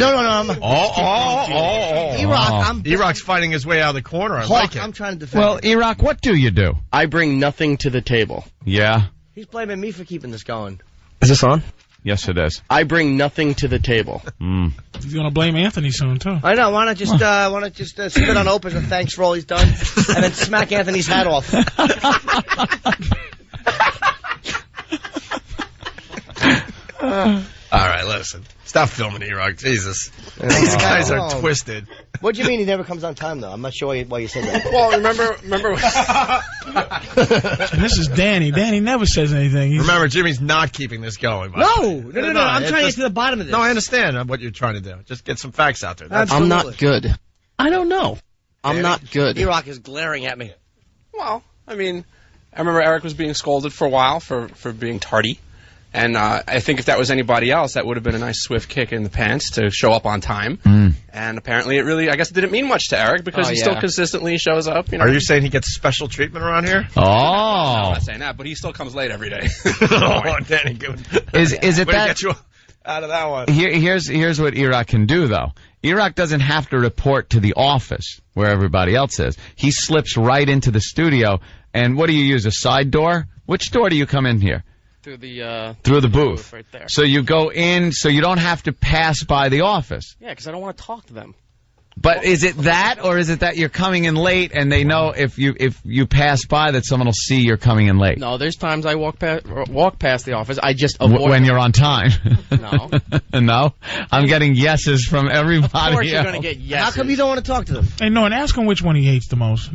No. E-Rock, E-Rock's fighting his way out of the corner. I like it. I'm trying to defend Well, him. E-Rock, what do you do? I bring nothing to the table. Yeah. He's blaming me for keeping this going. Is this on? Yes, it is. I bring nothing to the table. He's going to blame Anthony soon, too. I know. Why not just spit on Opie and thanks for all he's done, and then smack Anthony's hat off. All right, listen. Stop filming E-Rock. Jesus. These guys are twisted. What do you mean he never comes on time, though? I'm not sure why you said that. Well, remember. This is Danny. Danny never says anything. Remember, Jimmy's not keeping this going. No. I'm trying to get to the bottom of this. No, I understand what you're trying to do. Just get some facts out there. I'm not good. I don't know. I'm not good. E-Rock is glaring at me. Well, I mean, I remember Eric was being scolded for a while for being tardy. And I think if that was anybody else, that would have been a nice swift kick in the pants to show up on time. And apparently I guess it didn't mean much to Eric because he still consistently shows up. You know? Are you saying he gets special treatment around here? Oh. No, I'm not saying that, but he still comes late every day. Oh, Danny, good. Is it Way to that? get you out of that one. Here's what E-Rock can do, though. E-Rock doesn't have to report to the office where everybody else is. He slips right into the studio. And what do you use, a side door? Which door do you come in here? Through the booth. Right there. So you go in, so you don't have to pass by the office. Yeah, because I don't want to talk to them. But is it that, or is it that you're coming in late and they know if you pass by that someone will see you're coming in late? No, there's times I walk past the office. I just avoid when you're on time. No. No? I'm getting yeses from everybody. Of course you're else. going to get yeses. How come you don't want to talk to them? Hey, no, and ask him which one he hates the most.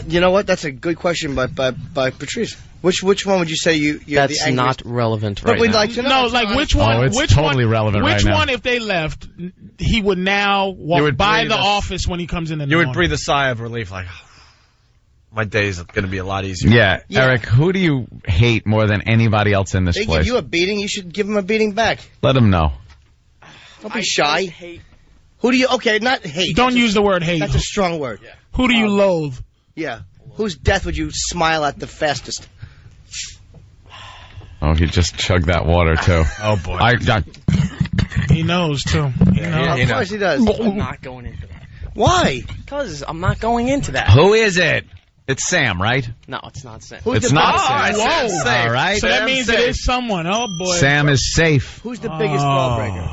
You know what? That's a good question by Patrice. Which one would you say you're That's the angriest? not relevant But right we'd now. like to know. No, like which one? Oh, it's which totally one, relevant which right now. one, if they left, he would now walk by the office when he comes in the You would morning? breathe a sigh of relief, like, my day's going to be a lot easier. Yeah, Eric, who do you hate more than anybody else in this They place? give you a beating, you should give them a beating back. Let him know. Don't be shy. Who do you? Okay, not hate. Don't use the word hate. That's a strong word. Yeah. Who do you loathe? Yeah. Whose death would you smile at the fastest? Oh, he just chugged that water, too. Oh, boy. He knows, too. Of course he does. I'm not going into that. Why? Because I'm not going into that. Who is it? It's Sam, right? No, it's not Sam. It's not I Sam. said safe. All right. So that Sam's means safe. it is someone. Oh, boy. Sam is safe. Who's the biggest ball breaker?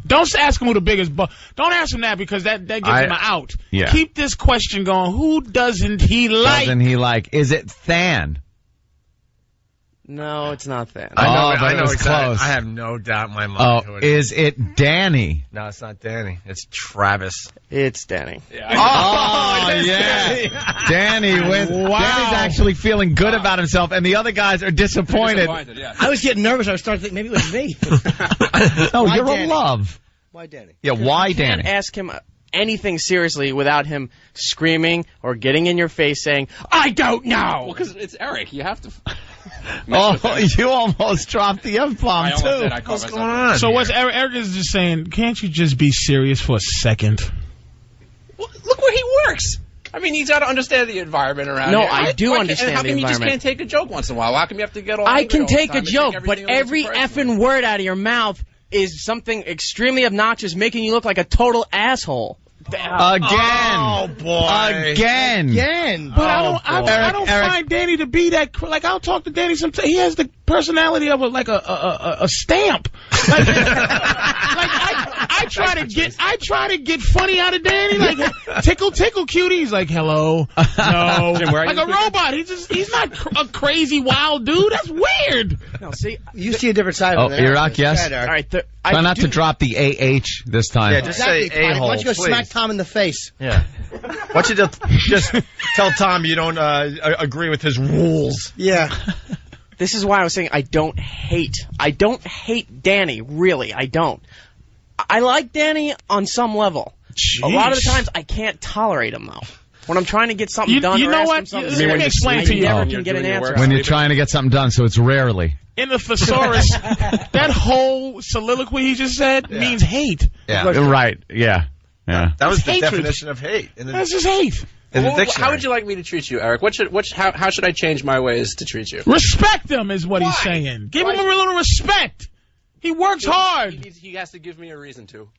Don't ask him who the biggest Don't ask him that because that gives him an out. Yeah. Keep this question going. Who doesn't he like? Doesn't he like? Is it Than? No, it's not that. I know was exactly. close. I have no doubt in my mind. Oh, is it Danny? No, it's not Danny. It's Travis. It's Danny. Oh, yeah. Danny wins. Wow. Danny's actually feeling good about himself, and the other guys are disappointed. I was getting nervous. I was starting to think maybe it was me. No, Why you're Danny? a love. Why Danny? Yeah, why You can't Danny? ask him anything seriously without him screaming or getting in your face saying, I don't know. Well, because it's Eric. You have to. Oh, you almost dropped the F-bomb, I almost too. did. I caught What's myself. going on? So what's Eric is just saying, can't you just be serious for a second? Well, look where he works. I mean, he's got to understand the environment around No, here. I do understand How the come you just environment. can't take a joke once in a while? How come you have to get all I angry can all the take time a and joke, but everything a little every too personal? effing word out of your mouth is something extremely obnoxious, making you look like a total asshole. Again. Oh, boy. Again. But I don't Eric. find Danny to be that. Like, I'll talk to Danny sometimes. He has the personality of a stamp. Like, I try to get funny out of Danny. Like, tickle cutie. He's like, hello, no, Jim, where are like you a robot. He's not a crazy wild dude. That's weird. No, see, You see a different side Oh, of it. Iraq, yes? Go ahead, all Eric. right. Try not to drop the AH this time. Yeah, just Exactly. say a-hole, Why don't you go please. smack Tom in the face? Yeah. Why don't you just tell Tom you don't agree with his rules? Yeah. This is why I was saying I don't hate Danny, really. I don't. I like Danny on some level. A lot of the times I can't tolerate him, though. When I'm trying to get something done you or know ask what? him something Let me serious, explain I to you. never Oh, can get an answer. When you're trying to get something done, so it's rarely. In the thesaurus, that whole soliloquy he just said means hate. Yeah. Right. Yeah. Yeah. That was It's the hatred. definition of hate. That's just hate. In the Well, dictionary. how would you like me to treat you, Eric? How should I change my ways to treat you? Respect him is what he's saying. Give him a little respect. He works hard. He has to give me a reason to.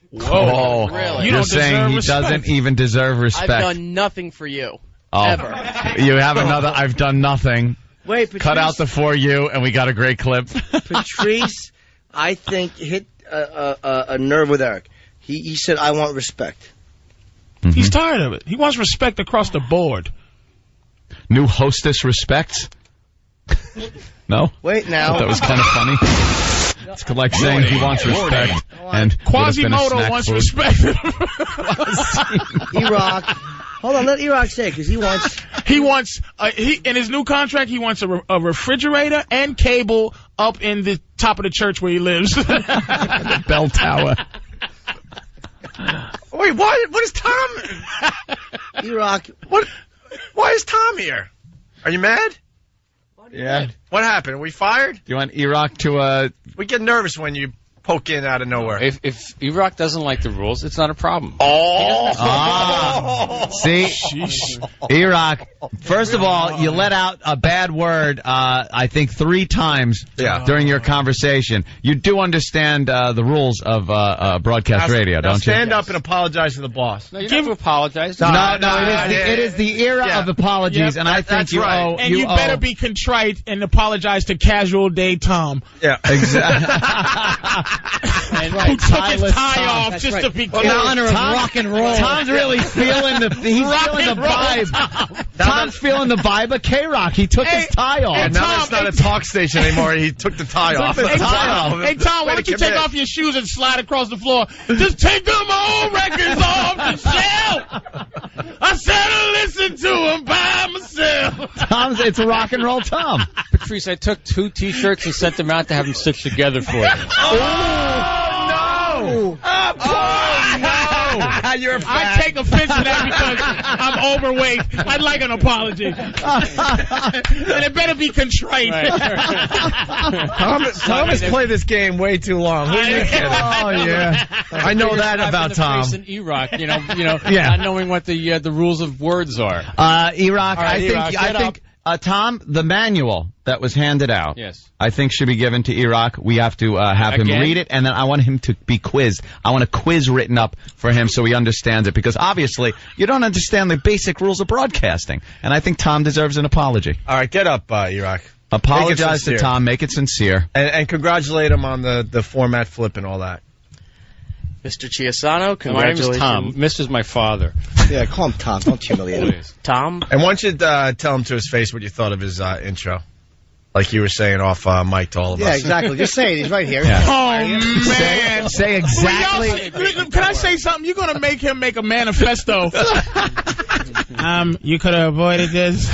Whoa. Really? You You're don't saying deserve he respect. doesn't even deserve respect. I've done nothing for you. Oh. Ever. You have another I've done nothing. Wait, Patrice, Cut out the for you, and we got a great clip. Patrice, I think, hit a nerve with Eric. He said, I want respect. He's tired of it. He wants respect across the board. New hostess respects? No? Wait now. That was kind of funny. It's like saying he wants respect. And Quasimodo wants respect. Iraq. Hold on, let Iraq say it, because he wants... He wants, in his new contract, he wants a refrigerator and cable up in the top of the church where he lives. The bell tower. Wait, what is Tom? Iraq. Why is Tom here? Are you mad? Yeah. What happened? Are we fired? Do you want Iraq to, We get nervous when you poke in out of nowhere. If Iraq doesn't like the rules, it's not a problem. See? Iraq, first of all, you let out a bad word, I think 3 times during your conversation. You do understand the rules of broadcast radio, Now don't you? stand up and apologize to the boss. No, you don't have to apologize. No, it is the era of apologies, and I think that's you right. owe... And you better be contrite and apologize to Casual Day Tom. Yeah. Exactly. Who took his tie off just to be In honor of rock and roll. Tom's really feeling the vibe. Tom's feeling the vibe of K-Rock. He took his tie off. And now it's not a talk station anymore. He took the tie off. Hey, Tom, why don't you take off your shoes and slide across the floor? Just take them old records off the shelf. I said I listen to them by myself. It's rock and roll Tom. Patrice, I took 2 T-shirts and sent them out to have them stitched together for you. You're a I take offense to that because I'm overweight. I'd like an apology. And it better be contrite. Tom has played this game way too long. Who are you kidding? Oh, yeah. I know that about Tom. In Iraq, not knowing what the rules of words are. Iraq, right, Iraq, I think Tom, the manual that was handed out, Yes. I think should be given to Iraq. We have to have him Again? read it, and then I want him to be quizzed. I want a quiz written up for him so he understands it, because obviously you don't understand the basic rules of broadcasting, and I think Tom deserves an apology. All right, get up, Iraq. Apologize to Tom. Make it sincere. And congratulate him on the format flip and all that. Mr. Chiasano, My name is congratulations. Tom. Mr. my father. Yeah, call him Tom. Don't humiliate him. Tom? And why don't you tell him to his face what you thought of his intro? Like you were saying off mic to all of us. Yeah, exactly. Just say it. He's right here. Yeah. Oh, man. Say exactly. Can I say something? You're going to make him make a manifesto. You could have avoided this.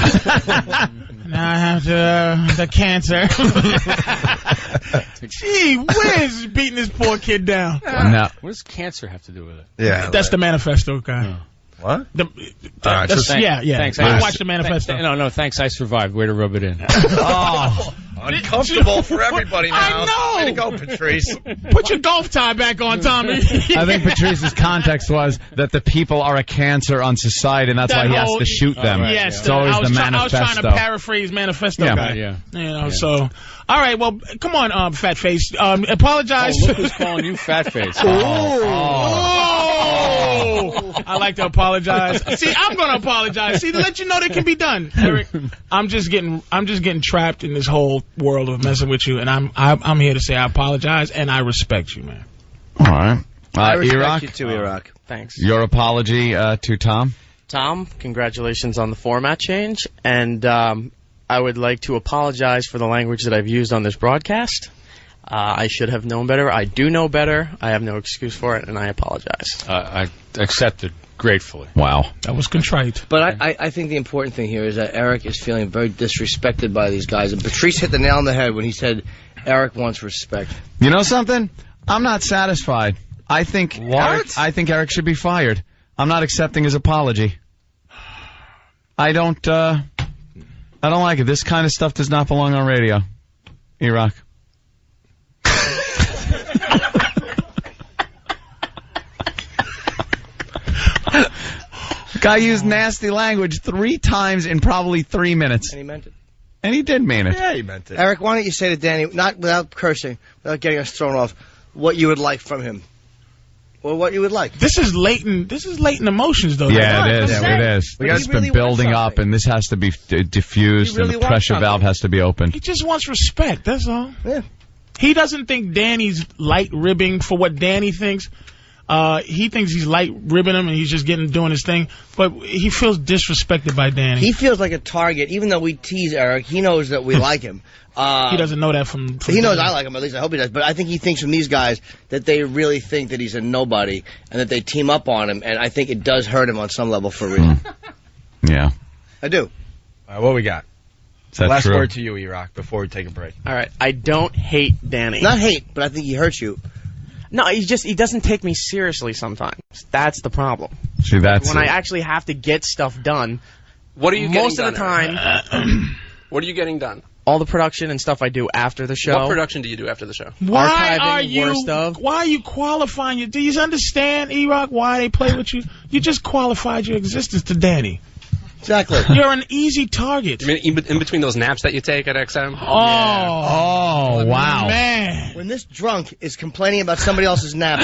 Now I have the cancer. Gee whiz, beating this poor kid down. No. What does cancer have to do with it? Yeah. That's the manifesto guy. What? Thanks. I watched the manifesto. No, thanks. I survived. Way to rub it in. Oh, uncomfortable for everybody now. I know. Way to go, Patrice. Put your golf tie back on, Tommy. I think Patrice's context was that the people are a cancer on society, and that's why he has to shoot them. Yes, it's always the manifesto. I was trying to paraphrase manifesto guy. Yeah. You know, so. All right, well, come on, fat face. Apologize. Oh, look who's calling you fat face. I like to apologize. See, I'm going to apologize. See, to let you know that can be done, Eric. I'm just getting trapped in this whole world of messing with you, and I'm here to say I apologize and I respect you, man. All right, I respect Iraq, you too, Iraq. Thanks. Your apology to Tom. Tom, congratulations on the format change, and I would like to apologize for the language that I've used on this broadcast. I should have known better. I do know better. I have no excuse for it, and I apologize. I accept it gratefully. Wow. That was contrite. But I think the important thing here is that Eric is feeling very disrespected by these guys. And Patrice hit the nail on the head when he said Eric wants respect. You know something? I'm not satisfied. I think Eric should be fired. I'm not accepting his apology. I don't like it. This kind of stuff does not belong on radio. Iraq. Guy used nasty language 3 times in probably 3 minutes. And he meant it. And he did mean it. Yeah, he meant it. Eric, why don't you say to Danny, not without cursing, without getting us thrown off, what you would like from him? Or what you would like. This is latent emotions, though. Yeah, it is. It is. It's been building up, and this has to be diffused, and the pressure valve has to be opened. He just wants respect, that's all. Yeah. He doesn't think Danny's light ribbing for what Danny thinks. He thinks he's light ribbing him and he's just doing his thing, but he feels disrespected by Danny. He feels like a target, even though we tease Eric. He knows that we like him. He doesn't know that from he knows I like him, at least I hope he does. But I think he thinks from these guys that they really think that he's a nobody and that they team up on him, and I think it does hurt him on some level for real. Yeah. I do. What we got? Is that Last true? word to you, Iraq, before we take a break. All right, I don't hate Danny. Not hate, but I think he hurts you. No, he doesn't take me seriously sometimes. That's the problem. See, that's when I actually have to get stuff done. What are you most getting of the done, time? What are you getting done? All the production and stuff I do after the show. What production do you do after the show? Why Archiving, are you qualifying you? Do you understand, E-Rock, why they play with you? You just qualified your existence to Danny. Exactly. You're an easy target. You mean in between those naps that you take at XM? Oh, wow. Man. When this drunk is complaining about somebody else's nap,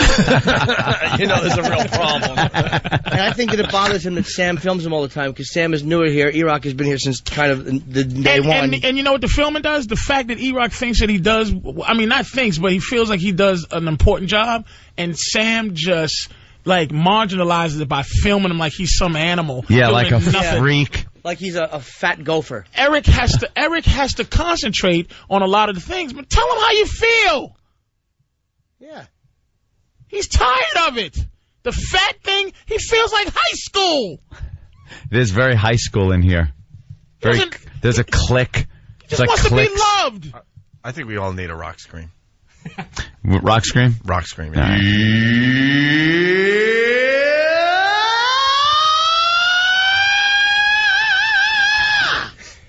you know there's a real problem. And I think that it bothers him that Sam films him all the time, because Sam is newer here. E-Rock has been here since kind of the day one. And you know what the filming does? The fact that E-Rock thinks that he does, I mean, not thinks, but he feels like he does an important job, and Sam just marginalizes it by filming him like he's some animal. Yeah, like a nothing. freak. Like he's a fat gopher. Eric has to concentrate on a lot of the things, but tell him how you feel. Yeah. He's tired of it. The fat thing, he feels like high school. It is very high school in here. There's a click. He just wants to be loved. I think we all need a rock scream. Rock scream? Rock scream. Yeah.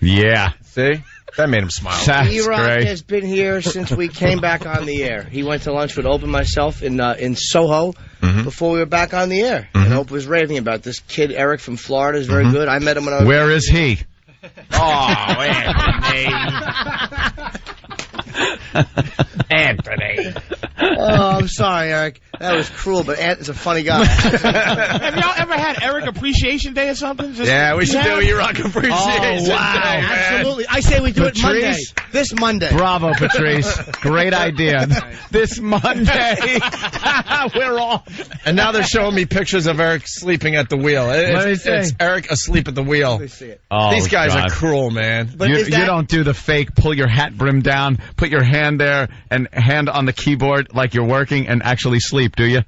Yeah. See? That made him smile. That's E-Rock great. has been here since we came back on the air. He went to lunch with Opie and myself in Soho before we were back on the air. And Opie was raving about this kid, Eric from Florida, is very good. I met him when I was... Where is he? Anthony. Oh, I'm sorry, Eric. That was cruel, but Ant is a funny guy. Have y'all ever had Eric Appreciation Day or something? Yeah, we should do a E-Rock Appreciation Day, man. Absolutely. I say we do it Monday. Patrice? This Monday. Bravo, Patrice. Great idea. This Monday, we're off. And now they're showing me pictures of Eric sleeping at the wheel. It's Eric asleep at the wheel. Let me see it. Oh, These guys God. are cruel, man. But You is that- don't do the fake, pull your hat brim down, put your hand there, and hand on the keyboard like you're working, and actually sleep, do you?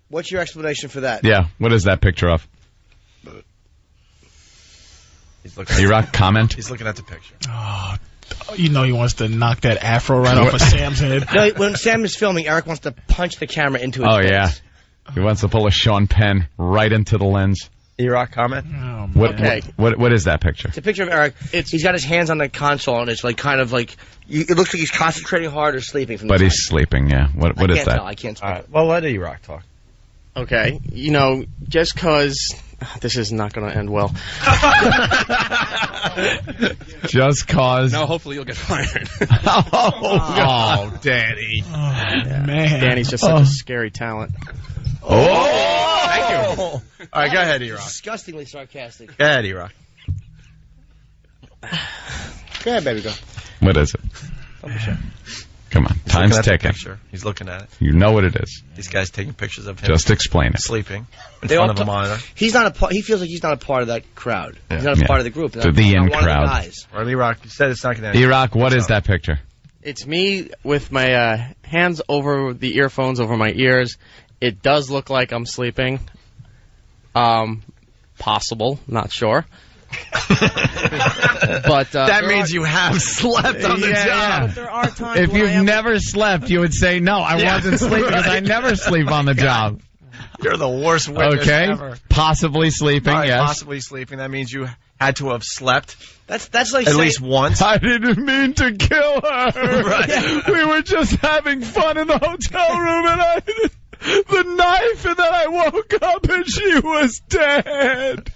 What's your explanation for that? Yeah. What is that picture of? E-Rock, comment? He's looking at the picture. Oh, you know he wants to knock that afro right off of Sam's head. No, when Sam is filming, Eric wants to punch the camera into his Oh, face. yeah. He wants to pull a Sean Penn right into the lens. E-Rock comment? Okay. What is that picture? It's a picture of Eric. He's got his hands on the console, and it's like kind of like it looks like he's concentrating hard or sleeping. From But the he's sleeping, yeah. What is that? I can't tell. All right. Well, let E-Rock talk. Okay, you know, just because this is not going to end well. Just cause. No, hopefully you'll get fired. Oh, Danny. Man. Danny's just such a scary talent. Oh! Thank you. All right, go ahead, E-Rock. Disgustingly sarcastic. Go ahead, E-Rock. Go ahead, baby, go. What is it? Come on. He's Time's looking at the ticking. picture. He's looking at it. You know what it is. These guys taking pictures of him. Just explain it. Sleeping in They front all of a monitor. He's not a part. He feels like he's not a part of that crowd. He's not a Yeah. part of the group. The Not in one of crowd. the guys. Or E-Rock, you said it's not going to E-Rock, what is that picture? It's me with my hands over the earphones over my ears. It does look like I'm sleeping. Possible, not sure. But that means you have slept on the job. But there are times If when you've I am never slept, you would say, no, I wasn't sleeping because I never sleep on the job. You're the worst witness Okay? ever. Possibly sleeping, All right, yes. possibly sleeping. That means you had to have slept That's like at saying, least once. I didn't mean to kill her. Right. We were just having fun in the hotel room, and the knife, and then I woke up and she was dead.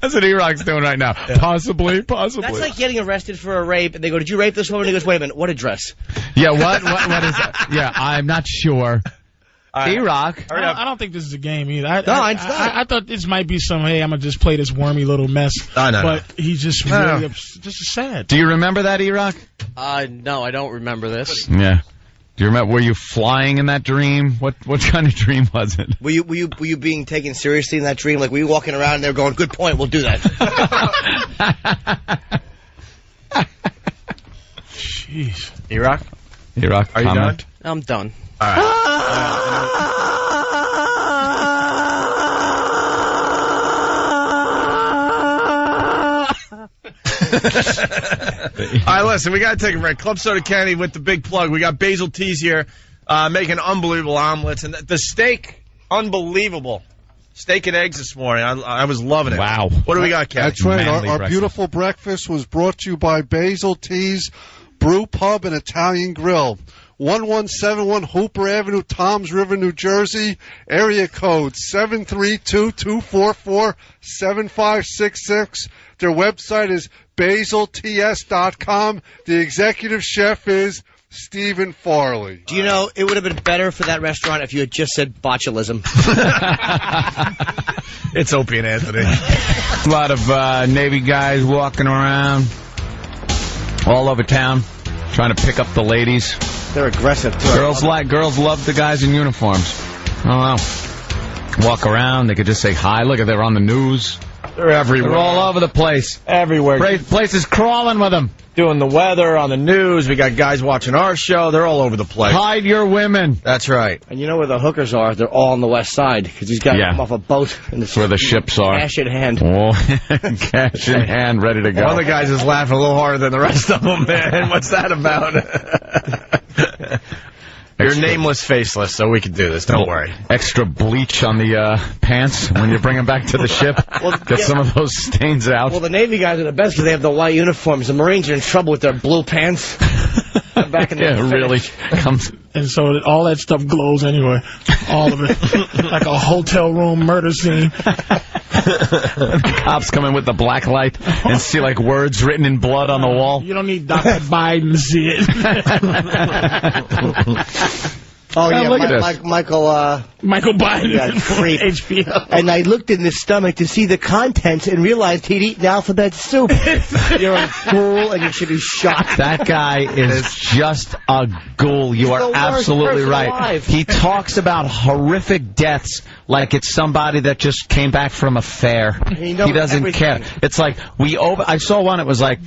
That's what E-Rock's doing right now. Yeah. Possibly. That's like getting arrested for a rape, and they go, "Did you rape this woman?" And he goes, "Wait a minute, what address?" Yeah, what is that? Yeah, I'm not sure. E-Rock. I don't think this is a game either. I thought this might be some, hey, I'm going to just play this wormy little mess. No. But he's just really just sad. Do you remember that, E-Rock? no, I don't remember this. Yeah. Do you remember? Were you flying in that dream? What kind of dream was it? Were you being taken seriously in that dream? Like, were you walking around and they were going, "Good point, we'll do that." Jeez. E-Rock? E-Rock, are you comment? done? I'm done. All right. All right, listen, we got to take a break. Club Soda Candy with the big plug. We got Basil Teas here making unbelievable omelets. And the steak, unbelievable. Steak and eggs this morning. I was loving it. Wow. What do we got, Ken? That's right. Manly Our breakfast. beautiful breakfast was brought to you by Basil Teas Brew Pub and Italian Grill. 1171 Hooper Avenue, Toms River, New Jersey. Area code 732-244-7566. Their website is basilts.com. The executive chef is Stephen Farley. Do you know, it would have been better for that restaurant if you had just said botulism. It's Opie and Anthony. A lot of Navy guys walking around all over town trying to pick up the ladies. They're aggressive, too. Girls love the guys in uniforms. I don't know. Walk around, they could just say hi. Look, they're on the news. They're everywhere. They're all over the place. Everywhere. Place is crawling with them. Doing the weather on the news. We got guys watching our show. They're all over the place. Hide your women. That's right. And you know where the hookers are? They're all on the west side, because he's got them off a boat. That's where the ships are. Cash in hand. Oh, cash in hand, ready to go. One of the guys is laughing a little harder than the rest of them, man. What's that about? You're nameless, faceless, so we can do this. Don't worry. Extra bleach on the pants when you bring them back to the ship. Get some of those stains out. Well, the Navy guys are the best because they have the white uniforms. The Marines are in trouble with their blue pants. Back in the really comes. And so all that stuff glows anyway. All of it. Like a hotel room murder scene. The cops come in with the black light and see like words written in blood on the wall. You don't need Dr. Biden to see it. Oh, yeah, look at this. Michael Biden. Yeah, creep. HBO. And I looked in his stomach to see the contents and realized he'd eaten alphabet soup. You're a fool and you should be shot. That guy is just a ghoul. You are absolutely right. Alive. He talks about horrific deaths like it's somebody that just came back from a fair. He doesn't care. It's like, I saw one, it was like,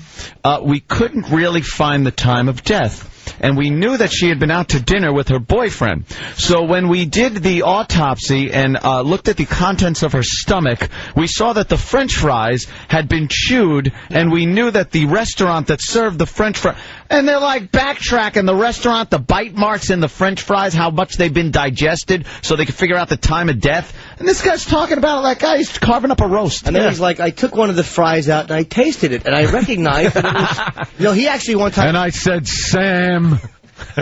we couldn't really find the time of death. And we knew that she had been out to dinner with her boyfriend. So when we did the autopsy and looked at the contents of her stomach, we saw that the French fries had been chewed, and we knew that the restaurant that served the French fries... And they're like backtracking the restaurant, the bite marks in the French fries, how much they've been digested, so they can figure out the time of death. And this guy's talking about it like he's carving up a roast. And then he's like, I took one of the fries out and I tasted it, and I recognized that it was... he actually one time... And I said, Sam...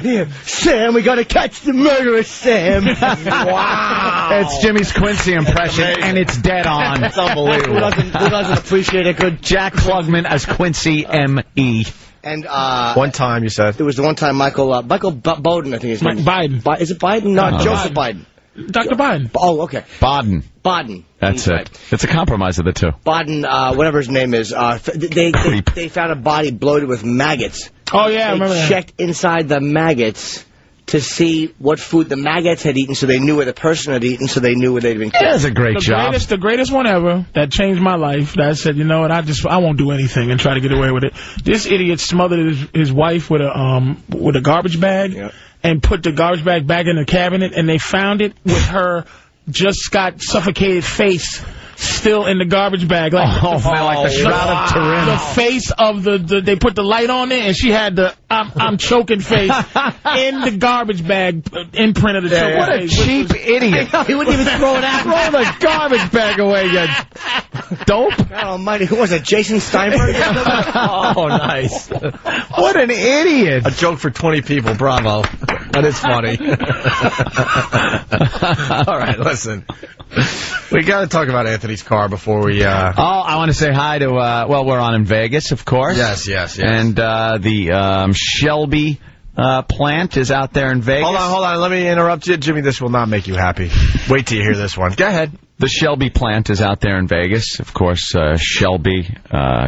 Yeah, Sam, we gotta catch the murderer, Sam. Wow. It's Jimmy's Quincy impression, and it's dead on. It's unbelievable. Who doesn't appreciate a good Jack Klugman as Quincy M.E. And one time, you said? It was the one time Michael Bowden, I think his name is. Biden. Is it Biden? No, Joseph Biden. Dr. Biden. Oh, okay. Baden. That's it. Right. It's a compromise of the two. Baden, whatever his name is, they found a body bloated with maggots. Oh, yeah, I remember that. They checked inside the maggots to see what food the maggots had eaten, so they knew where the person had eaten, so they knew where they'd been killed. That's a great job. The greatest one ever that changed my life. That said, you know what? I won't do anything and try to get away with it. This idiot smothered his wife with a garbage bag and put the garbage bag back in the cabinet, and they found it with her just got suffocated face still in the garbage bag. Like, like the Shroud of Turin. The face of they put the light on it, and she had the I'm choking face in the garbage bag imprint of the choking What a face. cheap idiot. He wouldn't even throw it out. Throw the garbage bag away, you dope. God almighty, who was it, Jason Steinberg? Oh, nice. What an idiot. A joke for 20 people. Bravo. That is funny. All right, listen. We got to talk about Anthony's car before we... I want to say hi to... we're on in Vegas, of course. Yes. And the Shelby plant is out there in Vegas. Hold on. Let me interrupt you. Jimmy, this will not make you happy. Wait till you hear this one. Go ahead. The Shelby plant is out there in Vegas. Of course, Shelby,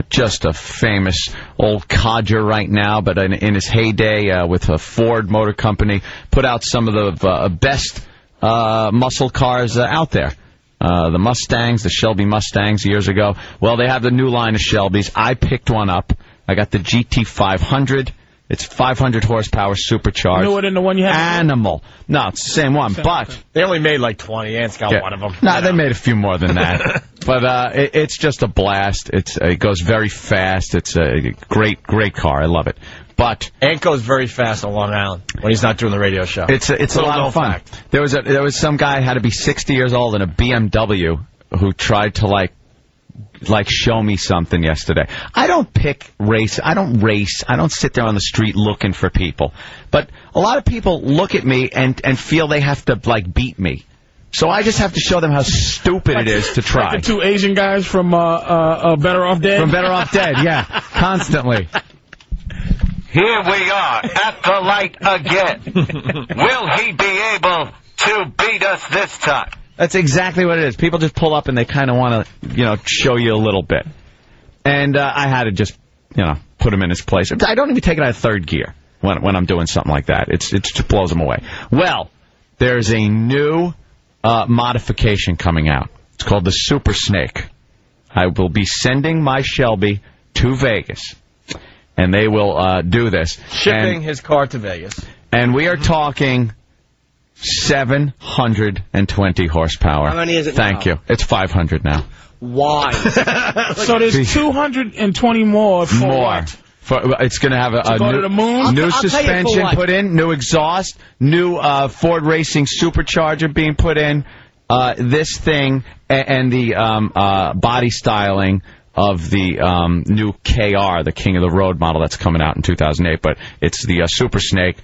just a famous old codger right now, but in his heyday with a Ford Motor Company, put out some of the best muscle cars out there. The Mustangs, the Shelby Mustangs years ago. Well, they have the new line of Shelbys. I picked one up. I got the GT500. It's 500 horsepower supercharged. Newer than the one you had? Animal. No, it's the same one, but... They only made like 20. Ant's got one of them. No, they made a few more than that. But it's just a blast. It goes very fast. It's a great car. I love it. But Ant goes very fast on Long Island when he's not doing the radio show. It's a lot of fun. Fact. There was some guy had to be 60 years old in a BMW who tried to like show me something yesterday. I don't race. I don't sit there on the street looking for people. But a lot of people look at me and feel they have to like beat me. So I just have to show them how stupid it is to try. Like the two Asian guys from Better Off Dead? From Better Off Dead, yeah. Constantly. Here we are at the light again. Will he be able to beat us this time? That's exactly what it is. People just pull up and they kind of want to, show you a little bit. And I had to just, put him in his place. I don't even take it out of third gear when I'm doing something like that. It just blows him away. Well, there's a new modification coming out. It's called the Super Snake. I will be sending my Shelby to Vegas. And they will do this. Shipping his car to Vegas. And we are talking 720 horsepower. How many is it Thank now? you. It's 500 now. Why? So there's 220 more for what? It's going to have a go to the moon? new I'll suspension put in, new exhaust, new Ford Racing supercharger being put in, this thing, and the body styling of the new KR, the King of the Road model that's coming out in 2008. But it's the Super Snake,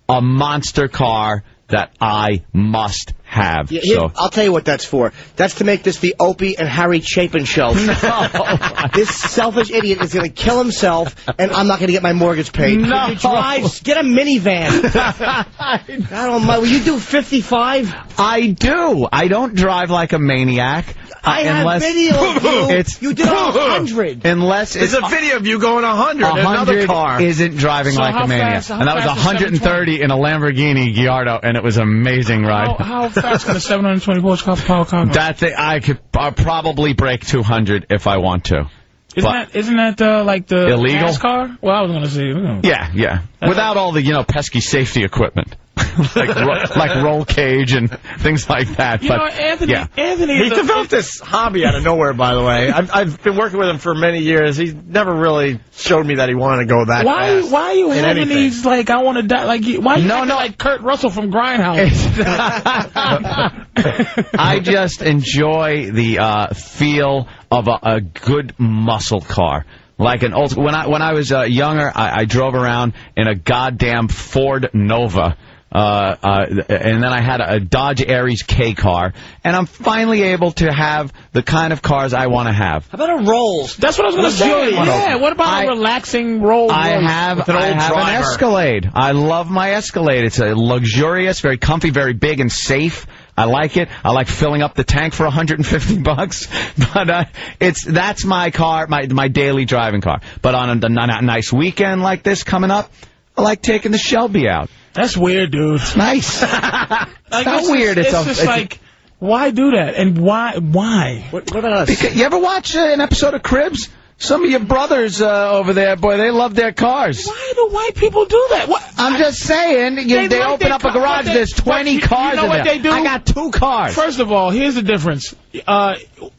a monster car that I must have. Yeah, So I'll tell you what that's for. That's to make this the Opie and Harry Chapin show. This selfish idiot is going to kill himself, and I'm not going to get my mortgage paid. No. If he drives, get a minivan. God almighty, will you do 55? I do. I don't drive like a maniac. I have video of you. You did 100. Unless There's a video of you going 100 in another car. Isn't driving like a maniac. And that was 130 in a Lamborghini Gallardo, and it was an amazing ride. How fast can a 720 horsepower car go? That thing, I could probably break 200 if I want to. Isn't that like the illegal NASCAR? Well, I was going to say. Yeah. Without all the pesky safety equipment. like roll cage and things like that. Anthony, he developed this hobby out of nowhere, by the way. I've been working with him for many years. He never really showed me that he wanted to go that fast. Why are you having these, like, I want to die, like, why are you like Kurt Russell from Grindhouse? I just enjoy the feel of a good muscle car. Like an old, when I was younger, I drove around in a goddamn Ford Nova. And then I had a Dodge Aries K car, and I'm finally able to have the kind of cars I want to have. How about a Rolls? That's what I was going to say. Yeah, what about a relaxing Rolls? I have an Escalade. I love my Escalade. It's a luxurious, very comfy, very big and safe. I like it. I like filling up the tank for $150, but that's my car, my daily driving car. But on a nice weekend like this coming up, I like taking the Shelby out. That's weird, dude. It's nice. It's not weird. It's just like, why do that? And why? What about us? You ever watch an episode of Cribs? Some of your brothers over there, boy, they love their cars. Why do white people do that? What? I'm just saying, they open up a garage, there's 20 cars in there. You know what they do? I got 2 cars. First of all, here's the difference.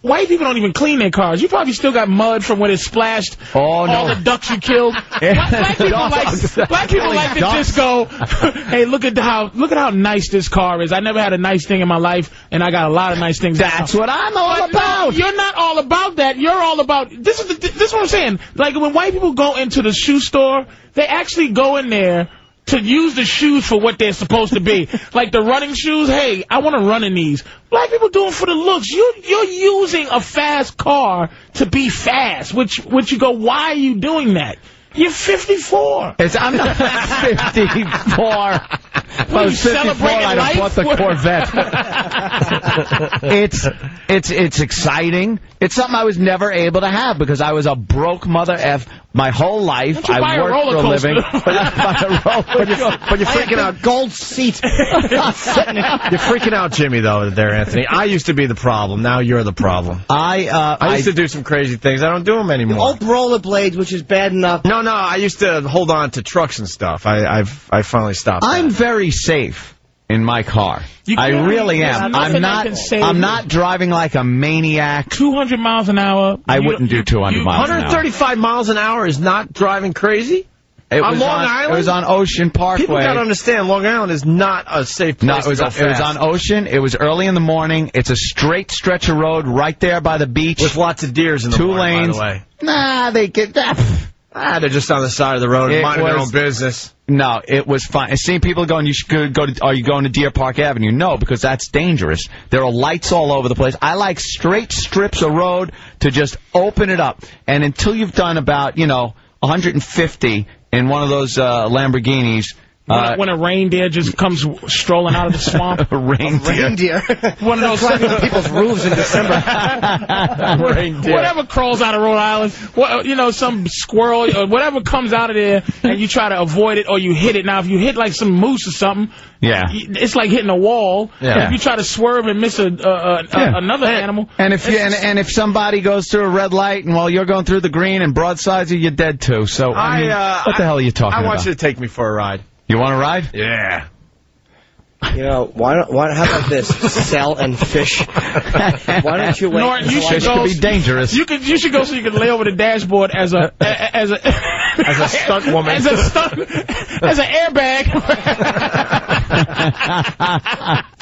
White people don't even clean their cars. You probably still got mud from when it splashed all the ducks you killed. Black people like to just go, hey, look at how nice this car is. I never had a nice thing in my life, and I got a lot of nice things. That's what I'm all about. No, you're not all about that. You're all about this is what I'm saying. Like when white people go into the shoe store, they actually go in there to use the shoes for what they're supposed to be. Like the running shoes, hey, I want to run in these. Black people do it for the looks. You're using a fast car to be fast, which you go, why are you doing that? You're 54. I'm not 54. If I was 54, I'd have bought the Corvette. It's exciting. It's something I was never able to have because I was a broke mother F my whole life. I worked for a living. But you're freaking out. Gold seat. You're freaking out, Jimmy, though, there, Anthony. I used to be the problem. Now you're the problem. I used to do some crazy things. I don't do them anymore. Old rollerblades, which is bad enough. No, I used to hold on to trucks and stuff. I finally stopped. I'm very safe in my car. I really am. I'm not driving like a maniac. 200 miles an hour. I wouldn't do 200 miles an hour. 135 miles an hour is not driving crazy? On Long Island? It was on Ocean Parkway. People got to understand, Long Island is not a safe place to go fast. It was on Ocean. It was early in the morning. It's a straight stretch of road right there by the beach. With lots of deers in the morning, by the way. Nah, they get that. They're just on the side of the road, minding their own business. No, it was fine. Seeing people going, are you going to Deer Park Avenue? No, because that's dangerous. There are lights all over the place. I like straight strips of road to just open it up. And until you've done about, 150 in one of those Lamborghinis, when a reindeer just comes strolling out of the swamp. A reindeer. One of those people's roofs in December. Whatever crawls out of Rhode Island, some squirrel or whatever comes out of there, and you try to avoid it or you hit it. Now, if you hit like some moose or something, it's like hitting a wall. Yeah. If you try to swerve and miss another animal, and if somebody goes through a red light and while you're going through the green and broadsides you, you're dead too. So what the hell are you talking about? I want you to take me for a ride. You want to ride? Yeah. How about this? Sell and fish. Why don't you wait? Norton, fish could be dangerous. You should go so you can lay over the dashboard as a stunt woman. As an airbag.